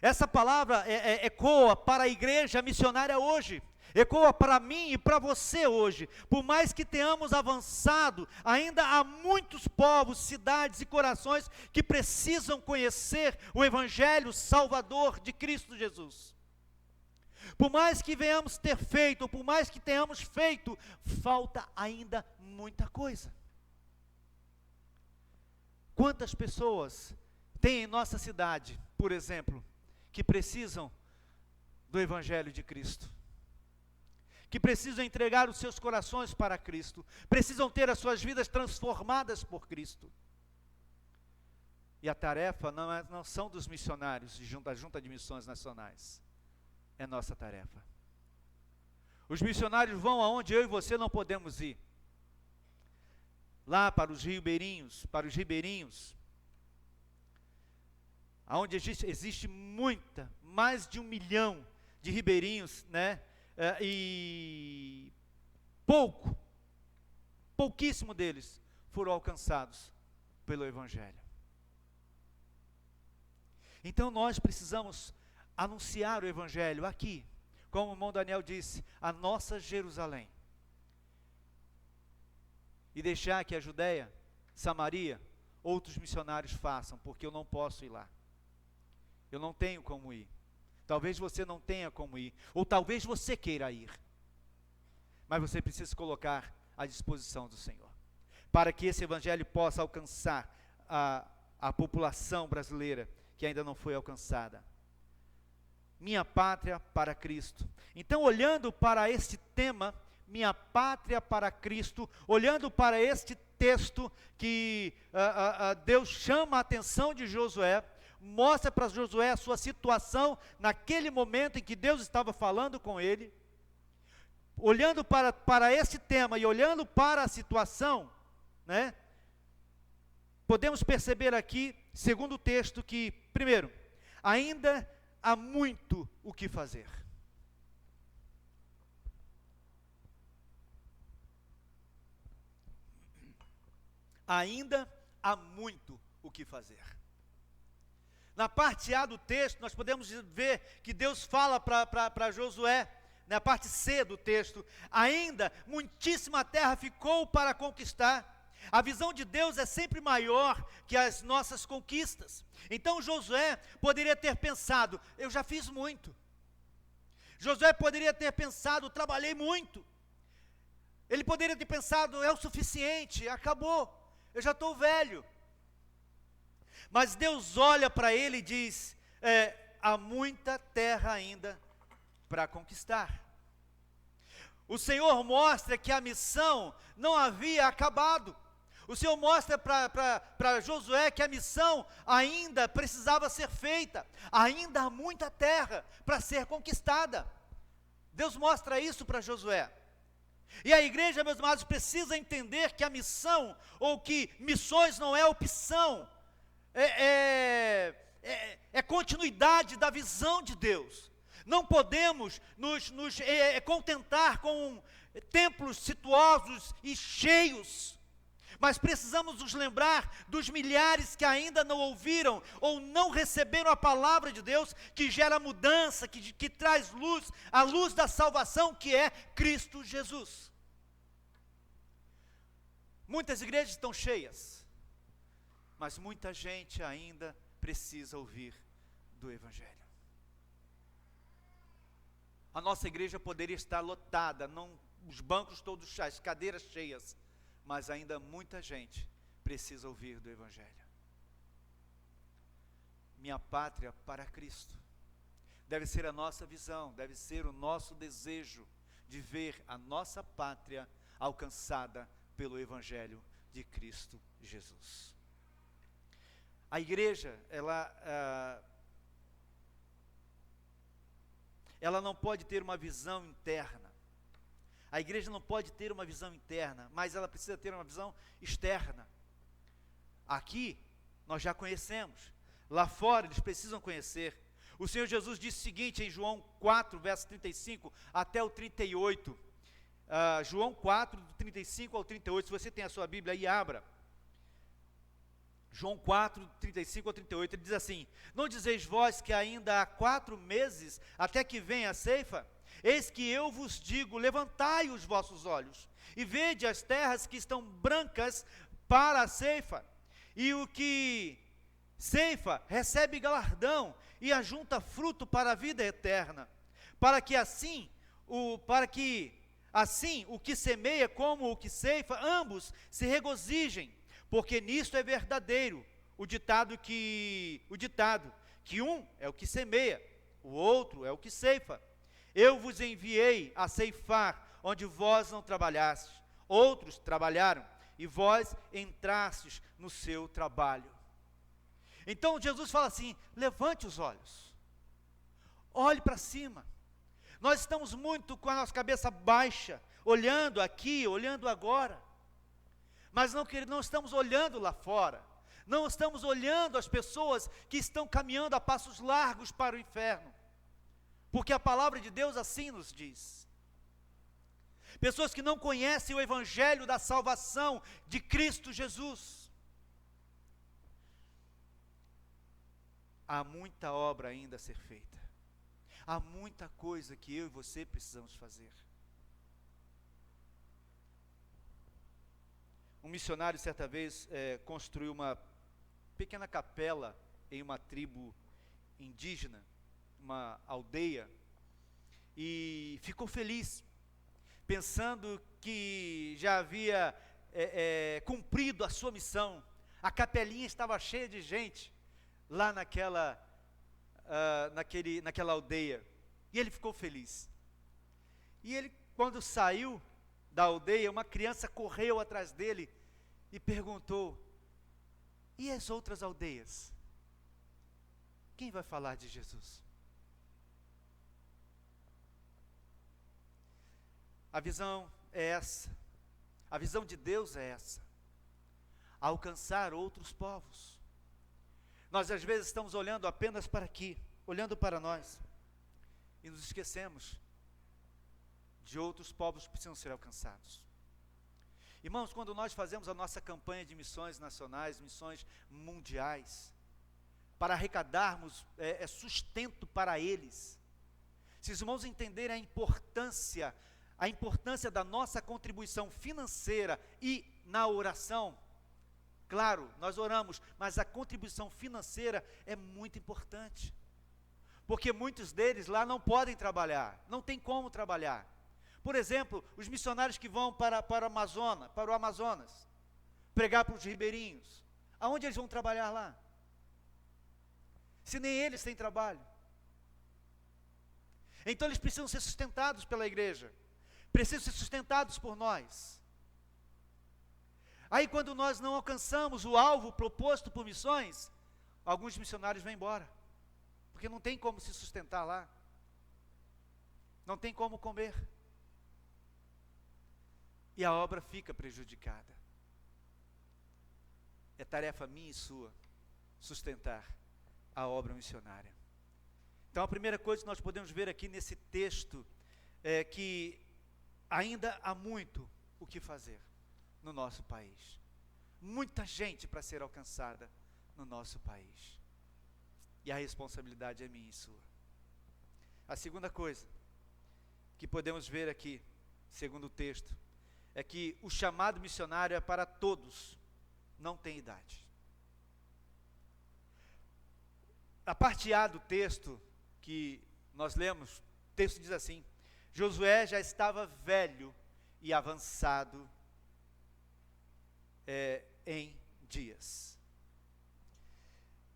Essa palavra ecoa para a igreja missionária hoje, ecoa para mim e para você hoje. Por mais que tenhamos avançado, ainda há muitos povos, cidades e corações que precisam conhecer o Evangelho Salvador de Cristo Jesus. Por mais que venhamos ter feito, por mais que tenhamos feito, falta ainda muita coisa. Quantas pessoas tem em nossa cidade, por exemplo, que precisam do Evangelho de Cristo, que precisam entregar os seus corações para Cristo, precisam ter as suas vidas transformadas por Cristo. E a tarefa não são dos missionários, da Junta de Missões Nacionais, é nossa tarefa. Os missionários vão aonde eu e você não podemos ir, lá para os ribeirinhos, onde existe mais de 1 milhão de ribeirinhos, né? E pouquíssimo deles foram alcançados pelo Evangelho. Então nós precisamos anunciar o Evangelho aqui, como o irmão Daniel disse, a nossa Jerusalém, e deixar que a Judeia, Samaria, outros missionários façam, porque eu não posso ir lá. Eu não tenho como ir. Talvez você não tenha como ir, ou talvez você queira ir, mas você precisa se colocar à disposição do Senhor, para que esse Evangelho possa alcançar a população brasileira que ainda não foi alcançada. Minha pátria para Cristo. Então, olhando para este tema, minha pátria para Cristo, olhando para este texto que Deus chama a atenção de Josué, mostra para Josué a sua situação naquele momento em que Deus estava falando com ele. Olhando para esse tema e olhando para a situação, né, podemos perceber aqui segundo texto que, primeiro, ainda há muito o que fazer. Ainda há muito o que fazer. Na parte A do texto, nós podemos ver que Deus fala para Josué, na parte C do texto, ainda muitíssima terra ficou para conquistar. A visão de Deus é sempre maior que as nossas conquistas. Então Josué poderia ter pensado, eu já fiz muito. Josué poderia ter pensado, trabalhei muito. Ele poderia ter pensado, é o suficiente, acabou, eu já estou velho. Mas Deus olha para ele e diz, há muita terra ainda para conquistar. O Senhor mostra que a missão não havia acabado. O Senhor mostra para Josué que a missão ainda precisava ser feita. Ainda há muita terra para ser conquistada. Deus mostra isso para Josué. E a igreja, meus amados, precisa entender que a missão, ou que missões não é opção, é continuidade da visão de Deus. Não podemos nos contentar com templos situosos e cheios, mas precisamos nos lembrar dos milhares que ainda não ouviram ou não receberam a palavra de Deus, que gera mudança, que traz luz, a luz da salvação, que é Cristo Jesus. Muitas igrejas estão cheias, mas muita gente ainda precisa ouvir do Evangelho. A nossa igreja poderia estar lotada, os bancos todos, as cadeiras cheias, mas ainda muita gente precisa ouvir do Evangelho. Minha pátria para Cristo. Deve ser a nossa visão, deve ser o nosso desejo de ver a nossa pátria alcançada pelo Evangelho de Cristo Jesus. A igreja, ela não pode ter uma visão interna. A igreja não pode ter uma visão interna, mas ela precisa ter uma visão externa. Aqui, nós já conhecemos. Lá fora, eles precisam conhecer. O Senhor Jesus disse o seguinte em João 4, verso 35 até o 38. João 4, do 35 ao 38. Se você tem a sua Bíblia aí, abra. João 4, 35 ao 38. Ele diz assim: não dizeis vós que ainda há 4 meses até que venha a ceifa? Eis que eu vos digo, levantai os vossos olhos, e vede as terras que estão brancas para a ceifa, e o que ceifa recebe galardão, e ajunta fruto para a vida eterna, para que assim o que semeia como o que ceifa, ambos se regozijem, porque nisto é verdadeiro o ditado que um é o que semeia, o outro é o que ceifa. Eu vos enviei a ceifar onde vós não trabalhastes, outros trabalharam, e vós entrastes no seu trabalho. Então Jesus fala assim, levante os olhos, olhe para cima. Nós estamos muito com a nossa cabeça baixa, olhando aqui, olhando agora, mas não estamos olhando lá fora, não estamos olhando as pessoas que estão caminhando a passos largos para o inferno. Porque a palavra de Deus assim nos diz. Pessoas que não conhecem o Evangelho da salvação de Cristo Jesus. Há muita obra ainda a ser feita. Há muita coisa que eu e você precisamos fazer. Um missionário certa vez construiu uma pequena capela em uma tribo indígena, uma aldeia, e ficou feliz, pensando que já havia cumprido a sua missão. A capelinha estava cheia de gente, lá naquela aldeia, e ele ficou feliz. E ele, quando saiu da aldeia, uma criança correu atrás dele, e perguntou, e as outras aldeias? Quem vai falar de Jesus? A visão é essa, a visão de Deus é essa, alcançar outros povos. Nós às vezes estamos olhando apenas para aqui, olhando para nós, e nos esquecemos de outros povos que precisam ser alcançados. Irmãos, quando nós fazemos a nossa campanha de missões nacionais, missões mundiais, para arrecadarmos sustento para eles, se os irmãos entenderem a importância da nossa contribuição financeira e na oração, claro, nós oramos, mas a contribuição financeira é muito importante, porque muitos deles lá não podem trabalhar, não tem como trabalhar. Por exemplo, os missionários que vão para o Amazonas, pregar para os ribeirinhos, aonde eles vão trabalhar lá? Se nem eles têm trabalho. Então eles precisam ser sustentados pela igreja, precisam ser sustentados por nós. Aí quando nós não alcançamos o alvo proposto por missões, alguns missionários vão embora, porque não tem como se sustentar lá, não tem como comer, e a obra fica prejudicada. É tarefa minha e sua sustentar a obra missionária. Então a primeira coisa que nós podemos ver aqui nesse texto é que ainda há muito o que fazer no nosso país. Muita gente para ser alcançada no nosso país. E a responsabilidade é minha e sua. A segunda coisa que podemos ver aqui, segundo o texto, é que o chamado missionário é para todos, não tem idade. A parte A do texto que nós lemos, o texto diz assim: Josué já estava velho e avançado em dias.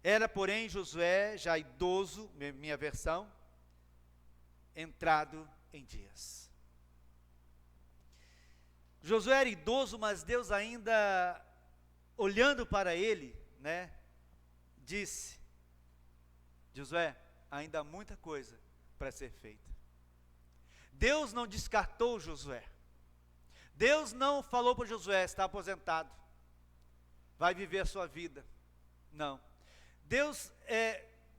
Era, porém, Josué já idoso, minha versão, entrado em dias. Josué era idoso, mas Deus ainda, olhando para ele, disse: Josué, ainda há muita coisa para ser feita. Deus não descartou Josué. Deus não falou para Josué: está aposentado, vai viver a sua vida. Não. Deus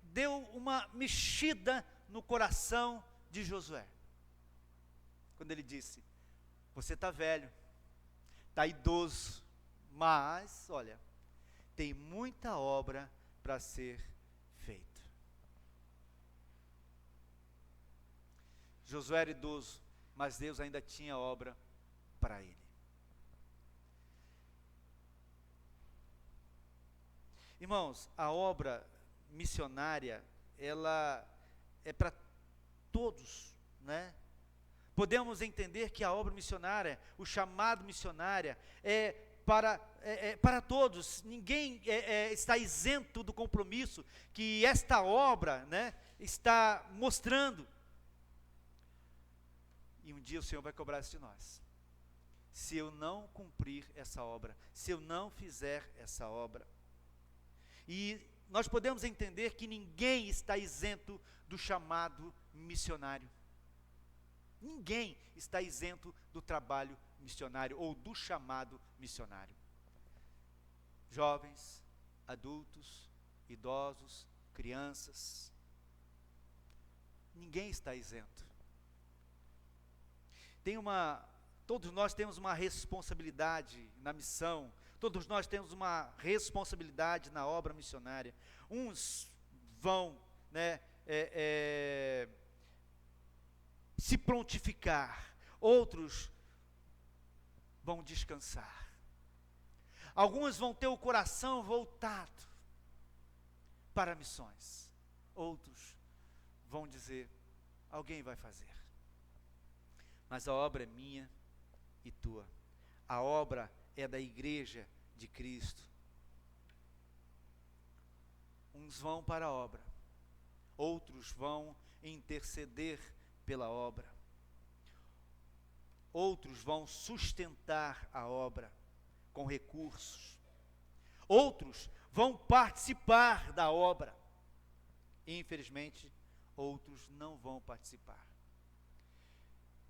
deu uma mexida no coração de Josué, quando ele disse: você está velho, está idoso, mas, olha, tem muita obra para ser feita. Josué era idoso, mas Deus ainda tinha obra para ele. Irmãos, a obra missionária, ela é para todos, Podemos entender que a obra missionária, o chamado missionário, é para todos. Ninguém está isento do compromisso que esta obra, está mostrando. E um dia o Senhor vai cobrar isso de nós. Se eu não cumprir essa obra, se eu não fizer essa obra. E nós podemos entender que ninguém está isento do chamado missionário. Ninguém está isento do trabalho missionário ou do chamado missionário. Jovens, adultos, idosos, crianças. Ninguém está isento. Todos nós temos uma responsabilidade na missão, todos nós temos uma responsabilidade na obra missionária. Uns vão se prontificar, outros vão descansar. Alguns vão ter o coração voltado para missões, outros vão dizer: alguém vai fazer. Mas a obra é minha e tua. A obra é da igreja de Cristo. Uns vão para a obra, outros vão interceder pela obra, outros vão sustentar a obra com recursos, outros vão participar da obra, e infelizmente outros não vão participar.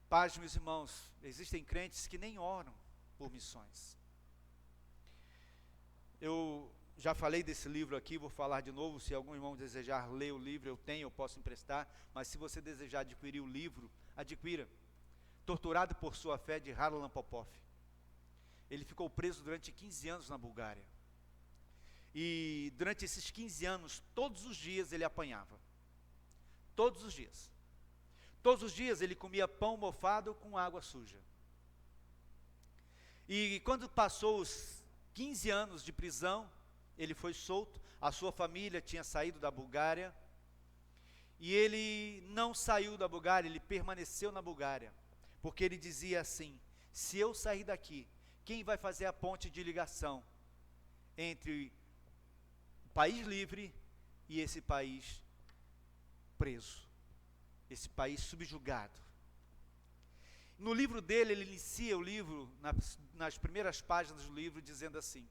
Paz, meus irmãos, existem crentes que nem oram por missões. Eu já falei desse livro aqui, vou falar de novo. Se algum irmão desejar ler o livro, eu posso emprestar. Mas se você desejar adquirir o livro, adquira. Torturado por sua fé, de Harlan Popov. Ele ficou preso durante 15 anos na Bulgária. E durante esses 15 anos, todos os dias ele apanhava. Todos os dias. Todos os dias ele comia pão mofado com água suja. E quando passou os 15 anos de prisão, ele foi solto. A sua família tinha saído da Bulgária. E ele não saiu da Bulgária, ele permaneceu na Bulgária. Porque ele dizia assim: se eu sair daqui, quem vai fazer a ponte de ligação entre o país livre e esse país preso, esse país subjugado? No livro dele, ele inicia o livro, nas primeiras páginas do livro, dizendo assim: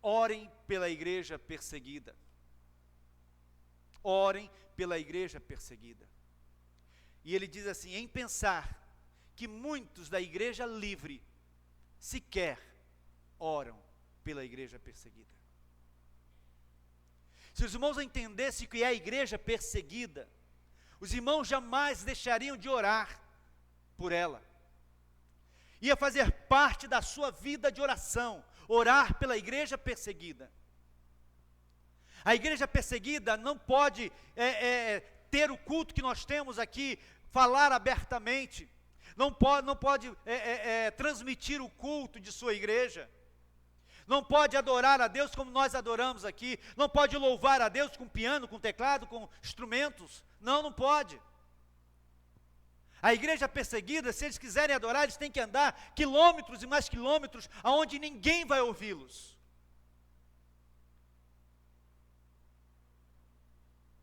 orem pela igreja perseguida. Orem pela igreja perseguida. E ele diz assim: em pensar que muitos da igreja livre sequer oram pela igreja perseguida. Se os irmãos entendessem o que é a igreja perseguida, os irmãos jamais deixariam de orar por ela. Ia fazer parte da sua vida de oração, orar pela igreja perseguida. A igreja perseguida não pode ter o culto que nós temos aqui, falar abertamente, não pode transmitir o culto de sua igreja, não pode adorar a Deus como nós adoramos aqui, não pode louvar a Deus com piano, com teclado, com instrumentos, não pode. A igreja perseguida, se eles quiserem adorar, eles têm que andar quilômetros e mais quilômetros, aonde ninguém vai ouvi-los,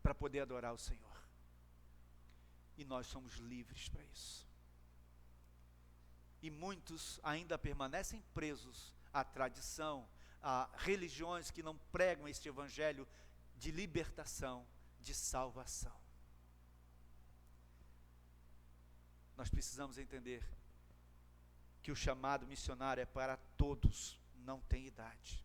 para poder adorar o Senhor. E nós somos livres para isso. E muitos ainda permanecem presos à tradição, a religiões que não pregam este evangelho de libertação, de salvação. Nós precisamos entender que o chamado missionário é para todos, não tem idade.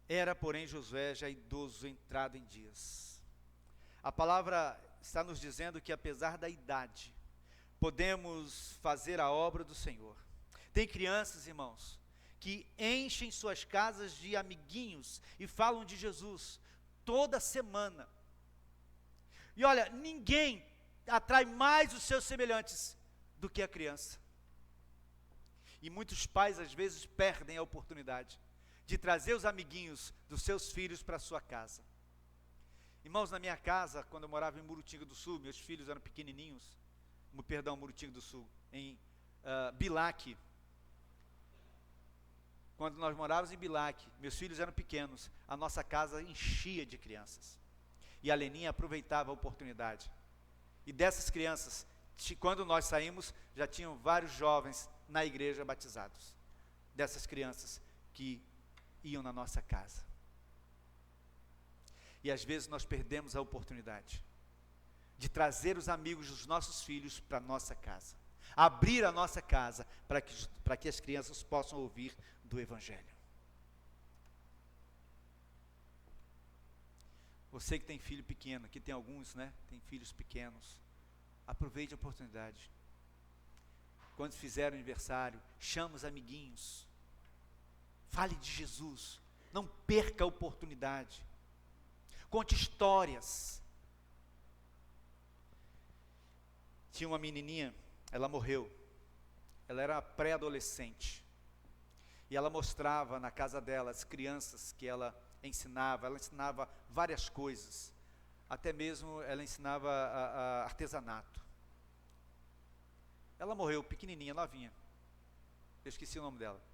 Era, porém, Josué já idoso, entrado em dias. A palavra está nos dizendo que, apesar da idade, podemos fazer a obra do Senhor. Tem crianças, irmãos, que enchem suas casas de amiguinhos e falam de Jesus toda semana. E olha, ninguém atrai mais os seus semelhantes do que a criança. E muitos pais, às vezes, perdem a oportunidade de trazer os amiguinhos dos seus filhos para a sua casa. Irmãos, na minha casa, quando eu morava em Murutinga do Sul, meus filhos eram pequenininhos, Murutinga do Sul, em Bilac. Quando nós morávamos em Bilac, meus filhos eram pequenos, a nossa casa enchia de crianças. E a Leninha aproveitava a oportunidade. E dessas crianças, quando nós saímos, já tinham vários jovens na igreja batizados. Dessas crianças que iam na nossa casa. E às vezes nós perdemos a oportunidade de trazer os amigos dos nossos filhos para a nossa casa, abrir a nossa casa para que as crianças possam ouvir do Evangelho. Você que tem filho pequeno, aqui tem alguns, né? Tem filhos pequenos, aproveite a oportunidade. Quando fizer o aniversário, chama os amiguinhos, fale de Jesus, não perca a oportunidade, conte histórias. Tinha uma menininha, ela morreu, ela era pré-adolescente, e ela mostrava na casa dela as crianças que ela ensinava várias coisas, até mesmo ela ensinava a artesanato. Ela morreu pequenininha, novinha, eu esqueci o nome dela.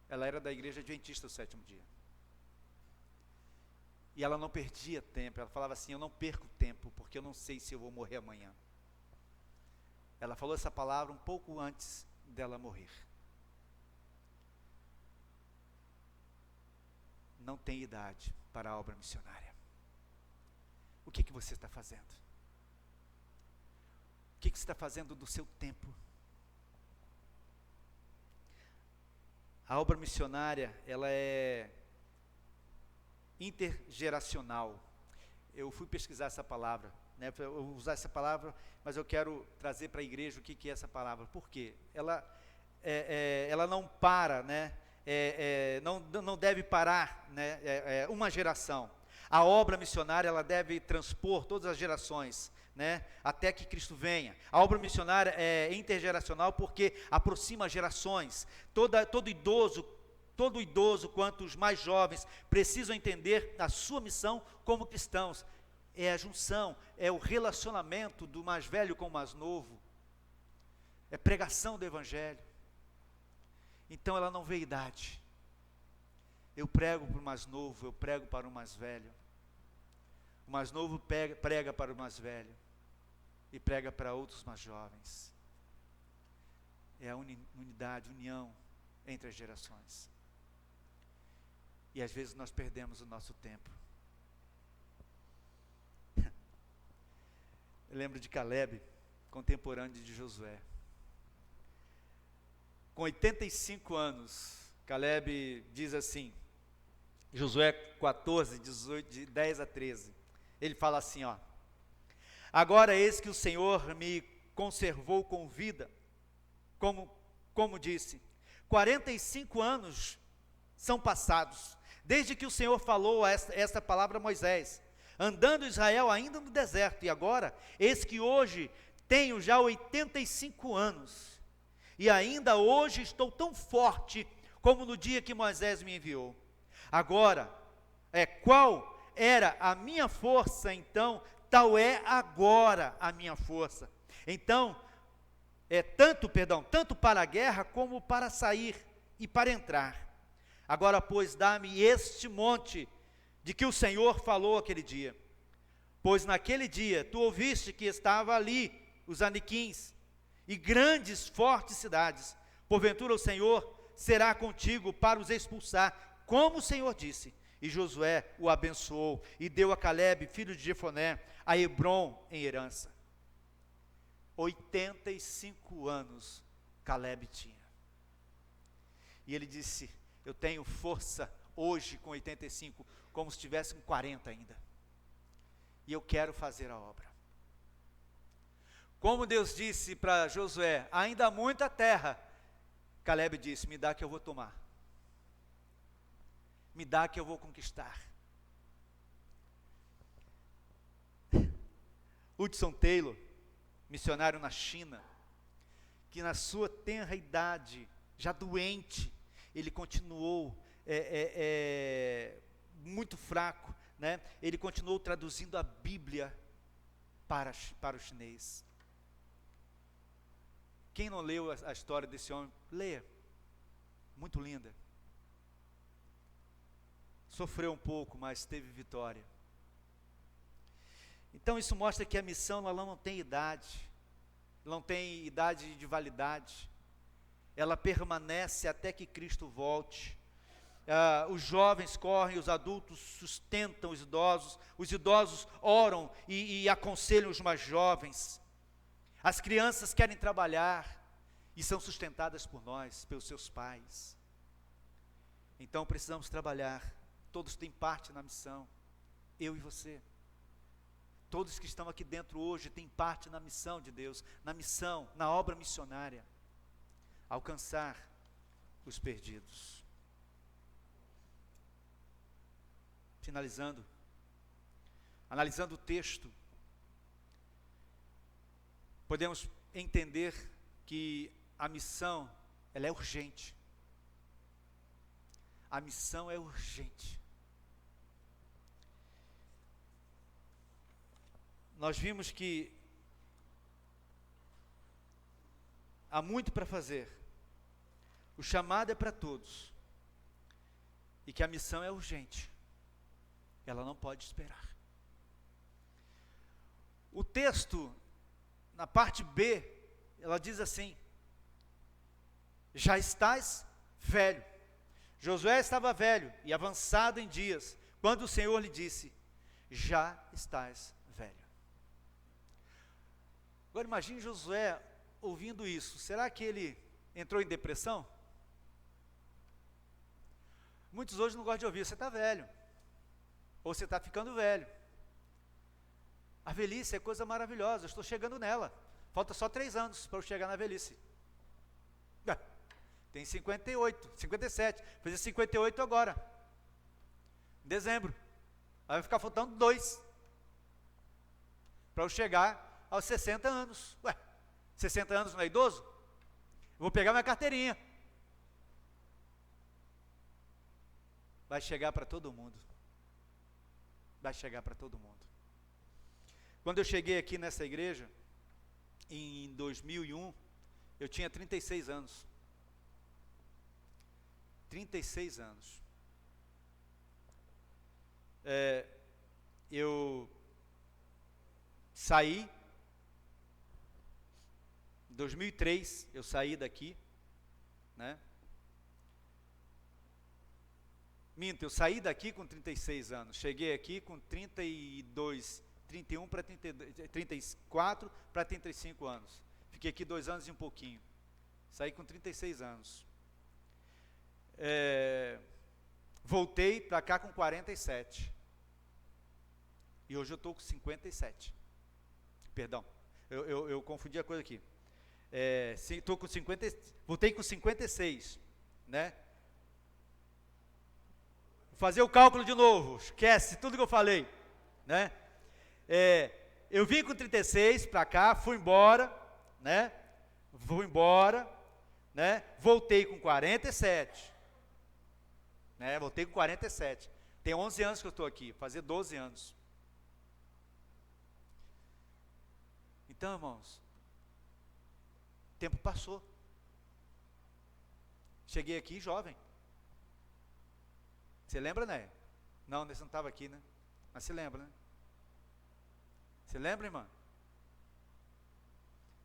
Ela era da igreja adventista do sétimo dia. E ela não perdia tempo, ela falava assim: eu não perco tempo, porque eu não sei se eu vou morrer amanhã. Ela falou essa palavra um pouco antes dela morrer. Não tem idade para a obra missionária. O que você está fazendo? O que você está fazendo do seu tempo? A obra missionária, ela é intergeracional. Eu fui pesquisar essa palavra, né? Eu vou usar essa palavra, mas eu quero trazer para a igreja o que é essa palavra. Por quê? Ela não para, né? Não deve parar, né? Uma geração. A obra missionária, ela deve transpor todas as gerações, né? Até que Cristo venha. A obra missionária é intergeracional porque aproxima gerações. Todo idoso quanto os mais jovens precisam entender a sua missão como cristãos. É a junção, é o relacionamento do mais velho com o mais novo. É pregação do evangelho. Então ela não vê idade. Eu prego para o mais novo, eu prego para o mais velho. O mais novo prega para o mais velho e prega para outros mais jovens. É a unidade, união entre as gerações. E às vezes nós perdemos o nosso tempo. Eu lembro de Caleb, contemporâneo de Josué. Com 85 anos, Caleb diz assim, Josué 14, 18, de 10 a 13, ele fala assim, ó: agora eis que o Senhor me conservou com vida, como disse, 45 anos são passados, desde que o Senhor falou esta palavra a Moisés, andando Israel ainda no deserto, e agora, eis que hoje tenho já 85 anos, e ainda hoje estou tão forte, como no dia que Moisés me enviou. Agora, qual era a minha força então, tal é agora a minha força. Então, tanto para a guerra, como para sair e para entrar. Agora, pois, dá-me este monte, de que o Senhor falou aquele dia. Pois naquele dia, tu ouviste que estava ali, os aniquins, e grandes, fortes cidades. Porventura o Senhor será contigo para os expulsar, como o Senhor disse. E Josué o abençoou, e deu a Caleb, filho de Jefoné, a Hebrom em herança. 85 anos Caleb tinha. E ele disse, eu tenho força hoje com 85, como se tivesse com 40 ainda. E eu quero fazer a obra. Como Deus disse para Josué, ainda há muita terra, Caleb disse, me dá que eu vou tomar. Me dá que eu vou conquistar. Hudson Taylor, missionário na China, que na sua tenra idade, já doente, ele continuou muito fraco, né? Ele continuou traduzindo a Bíblia para o chinês. Quem não leu a história desse homem, leia, muito linda. Sofreu um pouco, mas teve vitória. Então isso mostra que a missão ela não tem idade, não tem idade de validade, ela permanece até que Cristo volte. Os jovens correm, os adultos sustentam os idosos oram e aconselham os mais jovens. As crianças querem trabalhar e são sustentadas por nós, pelos seus pais. Então precisamos trabalhar, todos têm parte na missão, eu e você. Todos que estão aqui dentro hoje têm parte na missão de Deus, na missão, na obra missionária, alcançar os perdidos. Finalizando, analisando o texto, podemos entender que a missão, ela é urgente. A missão é urgente. Nós vimos que há muito para fazer. O chamado é para todos. E que a missão é urgente. Ela não pode esperar. O texto, na parte B, ela diz assim: já estás velho. Josué estava velho e avançado em dias, quando o Senhor lhe disse: já estás velho. Agora imagine Josué ouvindo isso. Será que ele entrou em depressão? Muitos hoje não gostam de ouvir, você está velho. Ou você está ficando velho. A velhice é coisa maravilhosa, eu estou chegando nela. Falta só 3 anos para eu chegar na velhice. Tem 58, 57, fiz 58 agora. Em dezembro. Aí vai ficar faltando 2. Para eu chegar aos 60 anos. 60 anos não é idoso? Eu vou pegar minha carteirinha. Vai chegar para todo mundo. Vai chegar para todo mundo. Quando eu cheguei aqui nessa igreja, em 2001, eu tinha 36 anos. 36 anos. Eu saí, em 2003, eu saí daqui, né? Minto, eu saí daqui com 36 anos, cheguei aqui com 32, 31 para 34 para 35 anos. Fiquei aqui 2 anos e um pouquinho. Saí com 36 anos. Voltei para cá com 47. E hoje eu estou com 57. Perdão, eu confundi a coisa aqui. Estou com 50, voltei com 56, né? Vou fazer o cálculo de novo, esquece tudo que eu falei, né? Eu vim com 36 para cá, fui embora, né? Né? Voltei com 47, né? Voltei com 47. Tem 11 anos que eu estou aqui, fazer 12 anos. Então, irmãos, o tempo passou. Cheguei aqui jovem. Você lembra, né? Não, você não estava aqui, né? Mas você lembra, né? Você lembra, irmã?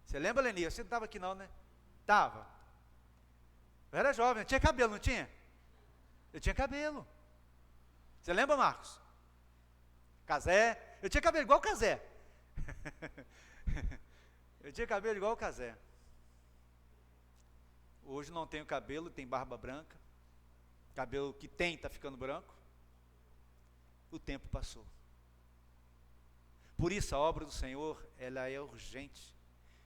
Você lembra, Leni? Você não estava aqui não, né? Estava. Eu era jovem, eu tinha cabelo, não tinha? Eu tinha cabelo. Você lembra, Marcos? Casé. Eu tinha cabelo igual o Casé. Eu tinha cabelo igual o Casé. Hoje não tenho cabelo, tenho barba branca. Cabelo que tem está ficando branco. O tempo passou. Por isso a obra do Senhor, ela é urgente.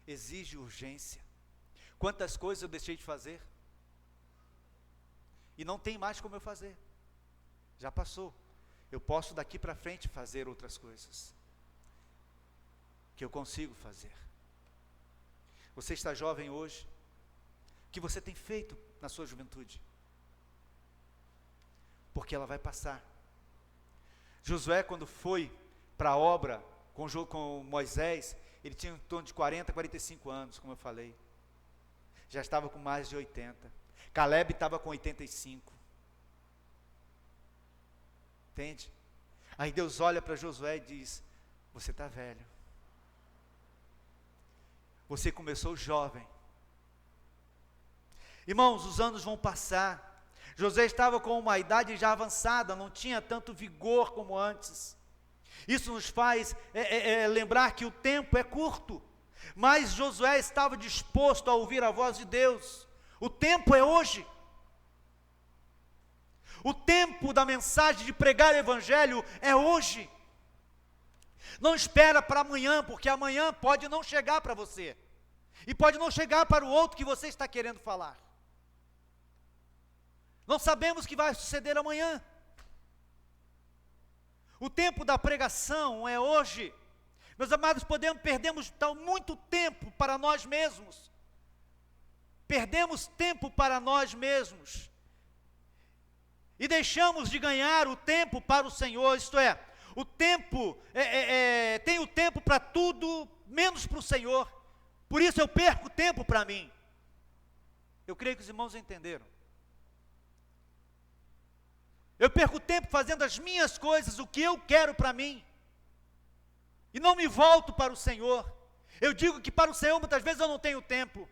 Exige urgência. Quantas coisas eu deixei de fazer? E não tem mais como eu fazer. Já passou. Eu posso daqui para frente fazer outras coisas que eu consigo fazer. Você está jovem hoje? O que você tem feito na sua juventude? Porque ela vai passar. Josué, quando foi para a obra com Moisés, ele tinha em torno de 40, 45 anos, como eu falei. Já estava com mais de 80. Caleb estava com 85. Entende? Aí Deus olha para Josué e diz: você está velho. Você começou jovem. Irmãos, os anos vão passar. Josué estava com uma idade já avançada, não tinha tanto vigor como antes. Isso nos faz lembrar que o tempo é curto. Mas Josué estava disposto a ouvir a voz de Deus. O tempo é hoje. O tempo da mensagem de pregar o evangelho é hoje. Não espera para amanhã, porque amanhã pode não chegar para você. E pode não chegar para o outro que você está querendo falar. Não sabemos o que vai suceder amanhã. O tempo da pregação é hoje. Meus amados, perdemos muito tempo para nós mesmos. Perdemos tempo para nós mesmos. E deixamos de ganhar o tempo para o Senhor, isto é, o tempo, tem o tempo para tudo, menos para o Senhor. Por isso eu perco tempo para mim. Eu creio que os irmãos entenderam. Eu perco tempo fazendo as minhas coisas, o que eu quero para mim. E não me volto para o Senhor. Eu digo que para o Senhor muitas vezes eu não tenho tempo.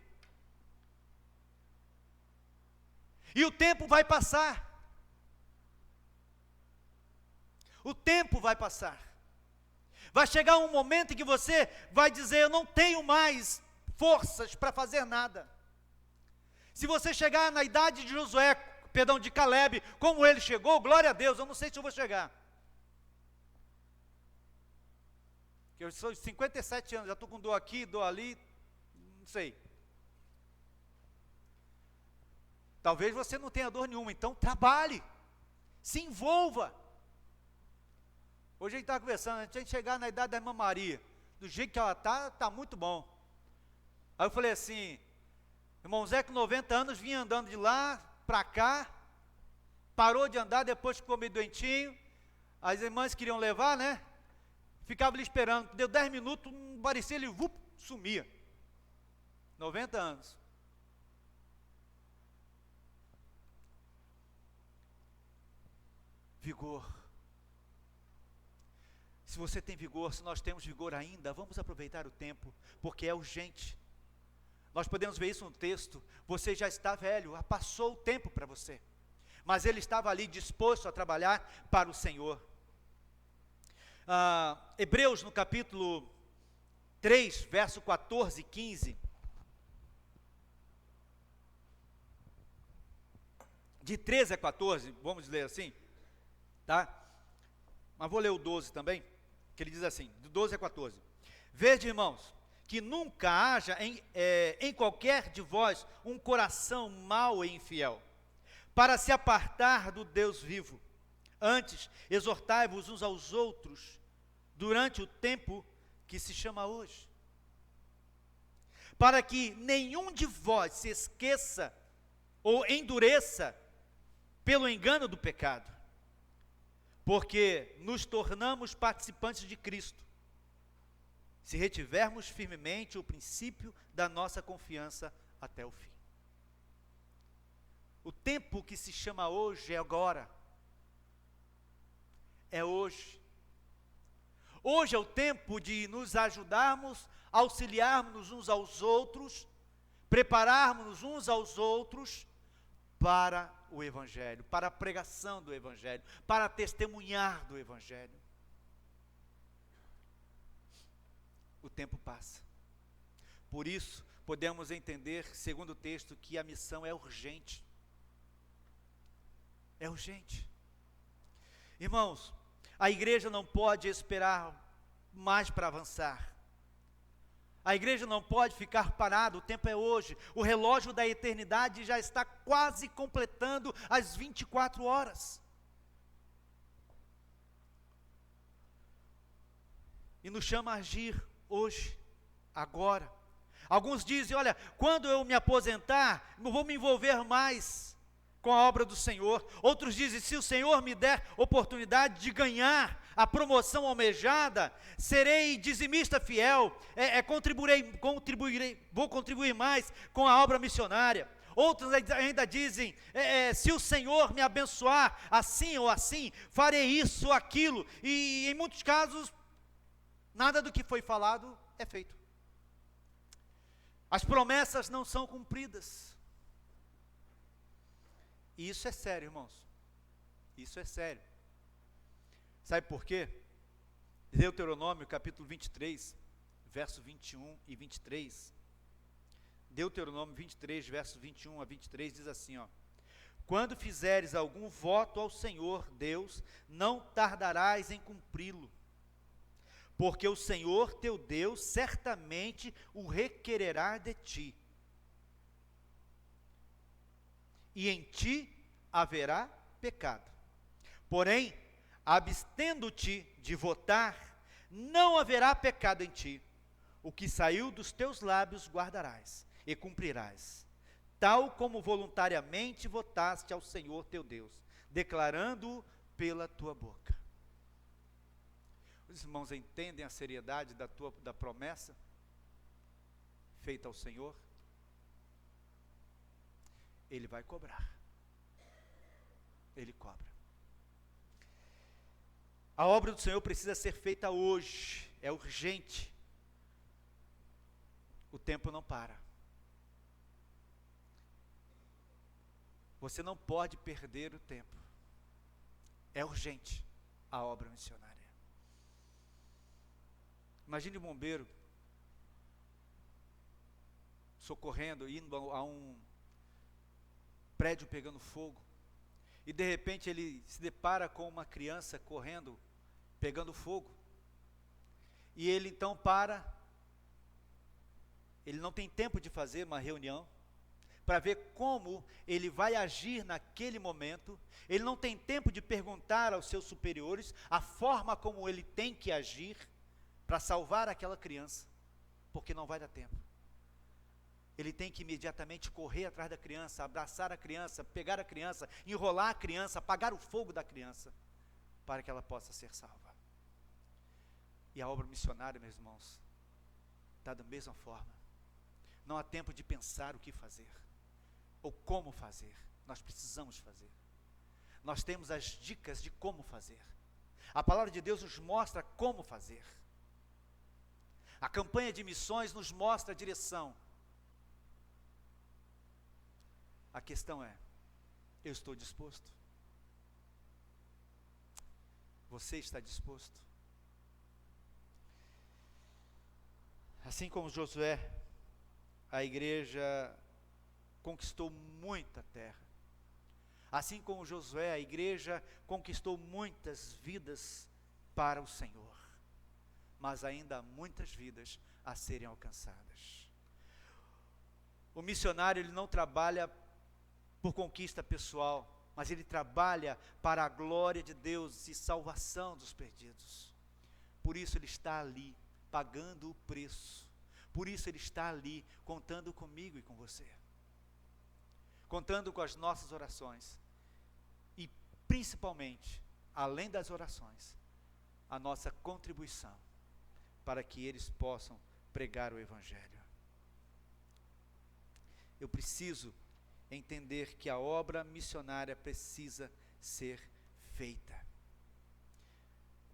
E o tempo vai passar. O tempo vai passar. Vai chegar um momento em que você vai dizer: eu não tenho mais forças para fazer nada. Se você chegar na idade de Josué, perdão, de Caleb, como ele chegou, glória a Deus, eu não sei se eu vou chegar. Eu sou 57 anos, já estou com dor aqui, dor ali, não sei. Talvez você não tenha dor nenhuma, então trabalhe, se envolva. Hoje a gente está conversando, antes de a gente chegar na idade da irmã Maria, do jeito que ela está muito bom. Aí eu falei assim: irmão Zé, com 90 anos, vinha andando de lá para cá, parou de andar depois que ficou meio doentinho, as irmãs queriam levar, né? Ficava ali esperando, deu 10 minutos, parecia ele, sumia. 90 anos. Vigor. Se você tem vigor, se nós temos vigor ainda, vamos aproveitar o tempo, porque é urgente. Nós podemos ver isso no texto. Você já está velho, passou o tempo para você, mas ele estava ali disposto a trabalhar para o Senhor. Hebreus no capítulo 3, verso 14 e 15, de 13 a 14, vamos ler assim, tá? Mas vou ler o 12 também, que ele diz assim, de 12 a 14: vede, irmãos, que nunca haja em qualquer de vós um coração mau e infiel, para se apartar do Deus vivo. Antes, exortai-vos uns aos outros, durante o tempo que se chama hoje, para que nenhum de vós se esqueça ou endureça pelo engano do pecado, porque nos tornamos participantes de Cristo, se retivermos firmemente o princípio da nossa confiança até o fim. O tempo que se chama hoje é agora, é hoje. Hoje é o tempo de nos ajudarmos, auxiliarmos uns aos outros, prepararmos uns aos outros para o Evangelho, para a pregação do Evangelho, para testemunhar do Evangelho. O tempo passa. Por isso, podemos entender, segundo o texto, que a missão é urgente. É urgente. Irmãos, a igreja não pode esperar mais para avançar. A igreja não pode ficar parada, o tempo é hoje. O relógio da eternidade já está quase completando as 24 horas. E nos chama a agir hoje, agora. Alguns dizem: olha, quando eu me aposentar, não vou me envolver mais com a obra do Senhor. Outros dizem: se o Senhor me der oportunidade de ganhar a promoção almejada, serei dizimista fiel, vou contribuir mais com a obra missionária. Outros ainda dizem: se o Senhor me abençoar assim ou assim, farei isso ou aquilo. E em muitos casos, nada do que foi falado é feito. As promessas não são cumpridas. E isso é sério, irmãos. Isso é sério. Sabe por quê? Deuteronômio capítulo 23, verso 21 e 23. Deuteronômio 23, versos 21 a 23 diz assim, ó: quando fizeres algum voto ao Senhor Deus, não tardarás em cumpri-lo, porque o Senhor teu Deus certamente o requererá de ti, e em ti haverá pecado. Porém, abstendo-te de votar, não haverá pecado em ti. O que saiu dos teus lábios guardarás e cumprirás, tal como voluntariamente votaste ao Senhor teu Deus, declarando-o pela tua boca. Os irmãos entendem a seriedade da promessa feita ao Senhor? Ele vai cobrar. Ele cobra. A obra do Senhor precisa ser feita hoje, é urgente. O tempo não para. Você não pode perder o tempo. É urgente a obra missionária. Imagine um bombeiro socorrendo, indo a um prédio pegando fogo, e de repente ele se depara com uma criança correndo, pegando fogo, e ele então para, ele não tem tempo de fazer uma reunião, para ver como ele vai agir naquele momento, ele não tem tempo de perguntar aos seus superiores a forma como ele tem que agir para salvar aquela criança, porque não vai dar tempo. Ele tem que imediatamente correr atrás da criança, abraçar a criança, pegar a criança, enrolar a criança, apagar o fogo da criança, para que ela possa ser salva. E a obra missionária, meus irmãos, está da mesma forma. Não há tempo de pensar o que fazer, ou como fazer. Nós precisamos fazer. Nós temos as dicas de como fazer. A palavra de Deus nos mostra como fazer. A campanha de missões nos mostra a direção. A questão é, eu estou disposto? Você está disposto? Assim como Josué, a igreja conquistou muita terra. Assim como Josué, a igreja conquistou muitas vidas para o Senhor. Mas ainda há muitas vidas a serem alcançadas. O missionário, ele não trabalha por conquista pessoal, mas ele trabalha para a glória de Deus e salvação dos perdidos. Por isso ele está ali, pagando o preço. Por isso ele está ali, contando comigo e com você. Contando com as nossas orações. E principalmente, além das orações, a nossa contribuição, para que eles possam pregar o Evangelho. Eu preciso entender que a obra missionária precisa ser feita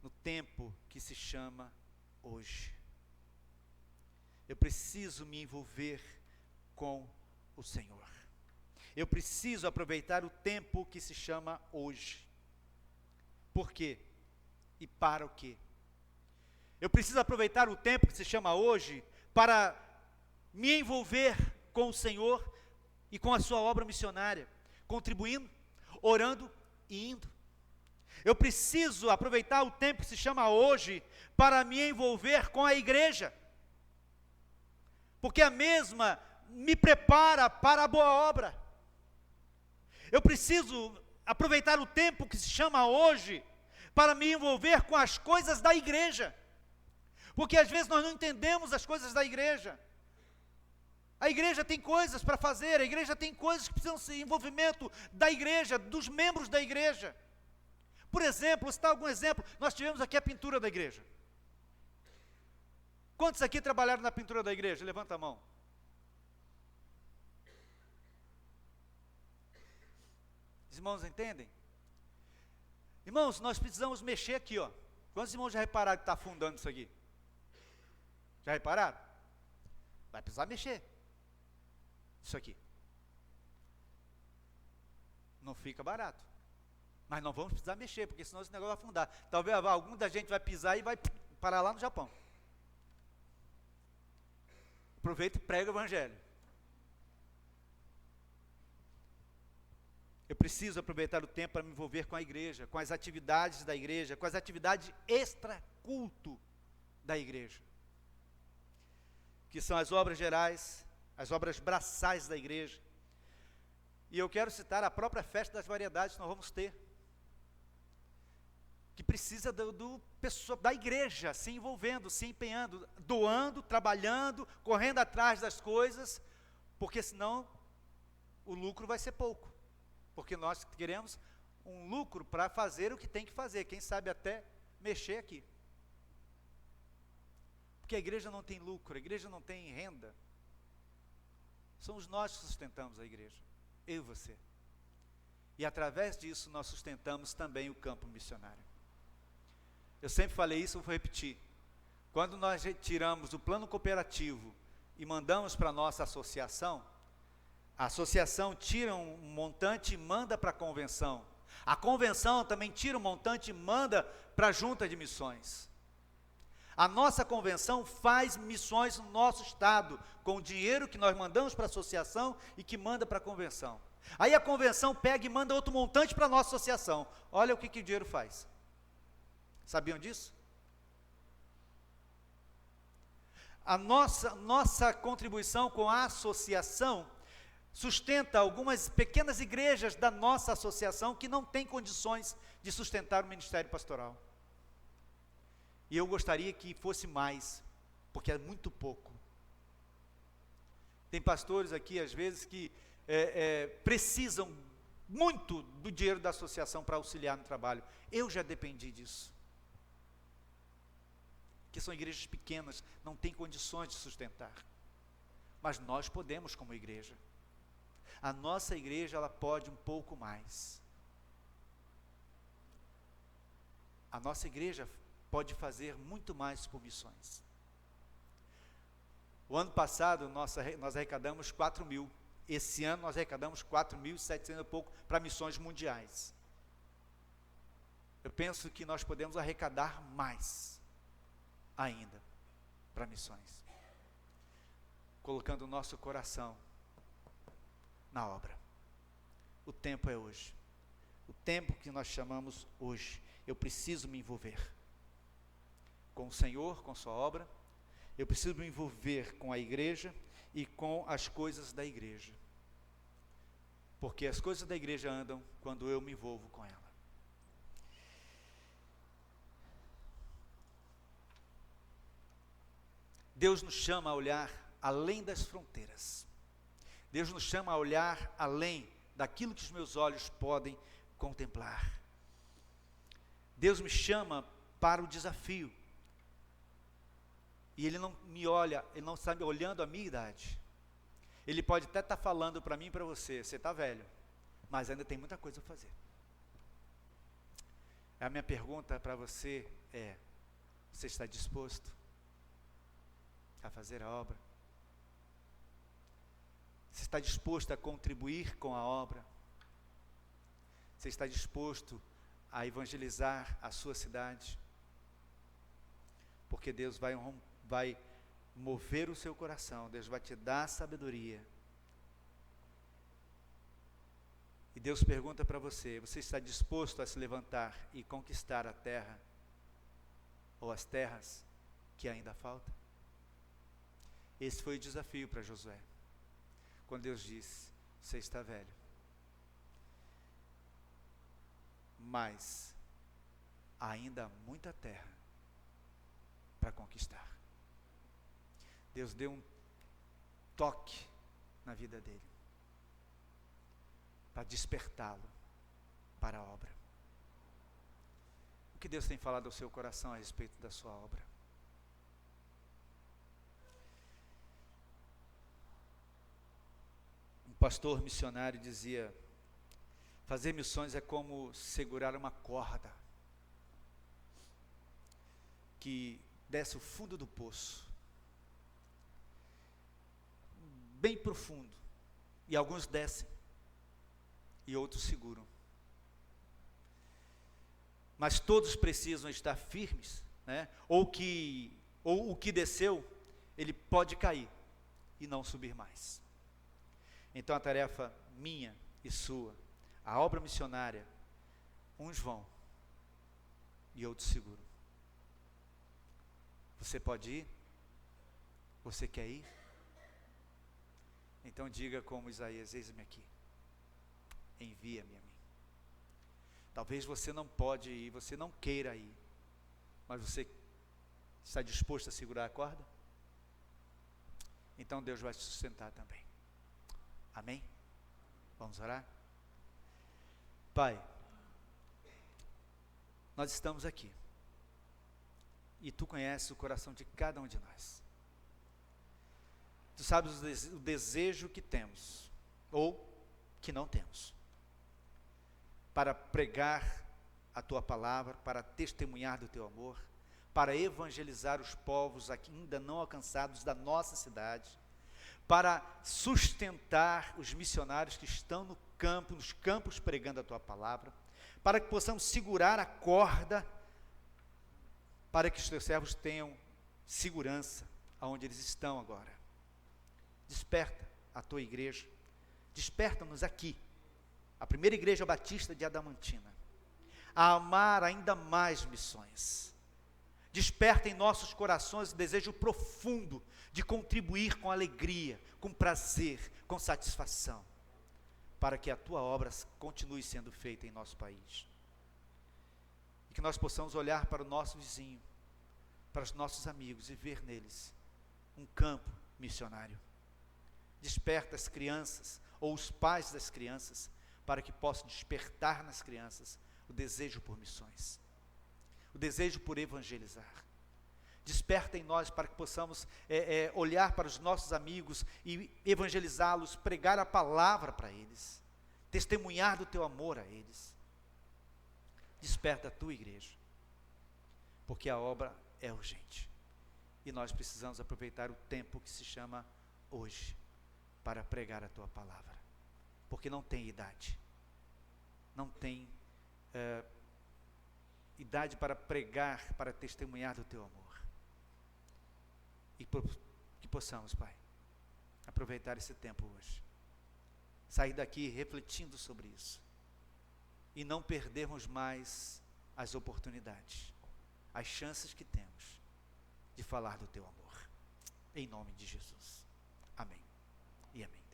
no tempo que se chama hoje. Eu preciso me envolver com o Senhor. Eu preciso aproveitar o tempo que se chama hoje. Por quê? E para o quê? Eu preciso aproveitar o tempo que se chama hoje para me envolver com o Senhor e com a sua obra missionária, contribuindo, orando e indo. Eu preciso aproveitar o tempo que se chama hoje para me envolver com a igreja, porque a mesma me prepara para a boa obra. Eu preciso aproveitar o tempo que se chama hoje para me envolver com as coisas da igreja, porque às vezes nós não entendemos as coisas da igreja. A igreja tem coisas para fazer, a igreja tem coisas que precisam ser envolvimento da igreja, dos membros da igreja. Por exemplo, vou citar algum exemplo, nós tivemos aqui a pintura da igreja. Quantos aqui trabalharam na pintura da igreja? Levanta a mão. Os irmãos entendem? Irmãos, nós precisamos mexer aqui, ó. Quantos irmãos já repararam que está afundando isso aqui? Já repararam? Vai precisar mexer. Isso aqui. Não fica barato. Mas não vamos precisar mexer, porque senão esse negócio vai afundar. Talvez algum da gente vai pisar e vai parar lá no Japão. Aproveita e prega o Evangelho. Eu preciso aproveitar o tempo para me envolver com a igreja, com as atividades da igreja, com as atividades extra-culto da igreja, que são as obras gerais, as obras braçais da igreja. E eu quero citar a própria festa das variedades que nós vamos ter, que precisa da igreja se envolvendo, se empenhando, doando, trabalhando, correndo atrás das coisas, porque senão o lucro vai ser pouco, porque nós queremos um lucro para fazer o que tem que fazer, quem sabe até mexer aqui. Porque a igreja não tem lucro, a igreja não tem renda. Somos nós que sustentamos a igreja, eu e você. E através disso nós sustentamos também o campo missionário. Eu sempre falei isso, vou repetir. Quando nós retiramos o plano cooperativo e mandamos para a nossa associação, a associação tira um montante e manda para a convenção. A convenção também tira um montante e manda para a junta de missões. A nossa convenção faz missões no nosso estado, com o dinheiro que nós mandamos para a associação e que manda para a convenção. Aí a convenção pega e manda outro montante para a nossa associação. Olha o que o dinheiro faz. Sabiam disso? A nossa contribuição com a associação sustenta algumas pequenas igrejas da nossa associação que não têm condições de sustentar o ministério pastoral. E eu gostaria que fosse mais, porque é muito pouco. Tem pastores aqui, às vezes, que precisam muito do dinheiro da associação para auxiliar no trabalho. Eu já dependi disso. Que são igrejas pequenas, não têm condições de sustentar. Mas nós podemos como igreja. A nossa igreja, ela pode um pouco mais. A nossa igreja pode fazer muito mais por missões. O ano passado nós arrecadamos 4.000. Esse ano nós arrecadamos 4.700 e pouco para missões mundiais. Eu penso que nós podemos arrecadar mais ainda para missões, colocando o nosso coração na obra. O tempo é hoje. O tempo que nós chamamos hoje. Eu preciso me envolver com o Senhor, com sua obra. Eu preciso me envolver com a igreja e com as coisas da igreja. Porque as coisas da igreja andam quando eu me envolvo com ela. Deus nos chama a olhar além das fronteiras. Deus nos chama a olhar além daquilo que os meus olhos podem contemplar. Deus me chama para o desafio. E Ele não me olha, Ele não está me olhando a minha idade. Ele pode até estar falando para mim e para você, você está velho, mas ainda tem muita coisa a fazer. A minha pergunta para você é, você está disposto a fazer a obra? Você está disposto a contribuir com a obra? Você está disposto a evangelizar a sua cidade? Porque Deus vai mover o seu coração, Deus vai te dar sabedoria. E Deus pergunta para você, você está disposto a se levantar e conquistar a terra, ou as terras que ainda faltam? Esse foi o desafio para Josué, quando Deus disse, você está velho, mas ainda há muita terra para conquistar. Deus deu um toque na vida dele, para despertá-lo para a obra. O que Deus tem falado ao seu coração a respeito da sua obra? Um pastor missionário dizia, fazer missões é como segurar uma corda que desce o fundo do poço, bem profundo, e alguns descem e outros seguram, mas todos precisam estar firmes, né? ou o que desceu, ele pode cair e não subir mais. Então a tarefa minha e sua, a obra missionária, uns vão e outros seguram. Você pode ir? Você quer ir? Então diga como Isaías, eis-me aqui, envia-me a mim. Talvez você não pode ir, você não queira ir, mas você está disposto a segurar a corda? Então Deus vai te sustentar também. Amém? Vamos orar? Pai, nós estamos aqui, e Tu conheces o coração de cada um de nós. Tu sabes o desejo que temos, ou que não temos, para pregar a Tua palavra, para testemunhar do Teu amor, para evangelizar os povos ainda não alcançados da nossa cidade, para sustentar os missionários que estão no campo, nos campos pregando a Tua palavra, para que possamos segurar a corda, para que os Teus servos tenham segurança aonde eles estão agora. Desperta a tua igreja, desperta-nos aqui, a primeira igreja batista de Adamantina, a amar ainda mais missões. Desperta em nossos corações o desejo profundo de contribuir com alegria, com prazer, com satisfação, para que a tua obra continue sendo feita em nosso país. E que nós possamos olhar para o nosso vizinho, para os nossos amigos e ver neles um campo missionário. Desperta as crianças, ou os pais das crianças, para que possam despertar nas crianças o desejo por missões, o desejo por evangelizar. Desperta em nós para que possamos olhar para os nossos amigos e evangelizá-los, pregar a palavra para eles, testemunhar do teu amor a eles. Desperta a tua igreja, porque a obra é urgente, e nós precisamos aproveitar o tempo que se chama hoje, para pregar a tua palavra, porque não tem idade, não tem idade para pregar, para testemunhar do teu amor. E que possamos, Pai, aproveitar esse tempo hoje, sair daqui refletindo sobre isso, e não perdermos mais as oportunidades, as chances que temos de falar do teu amor, em nome de Jesus. Amém e amém.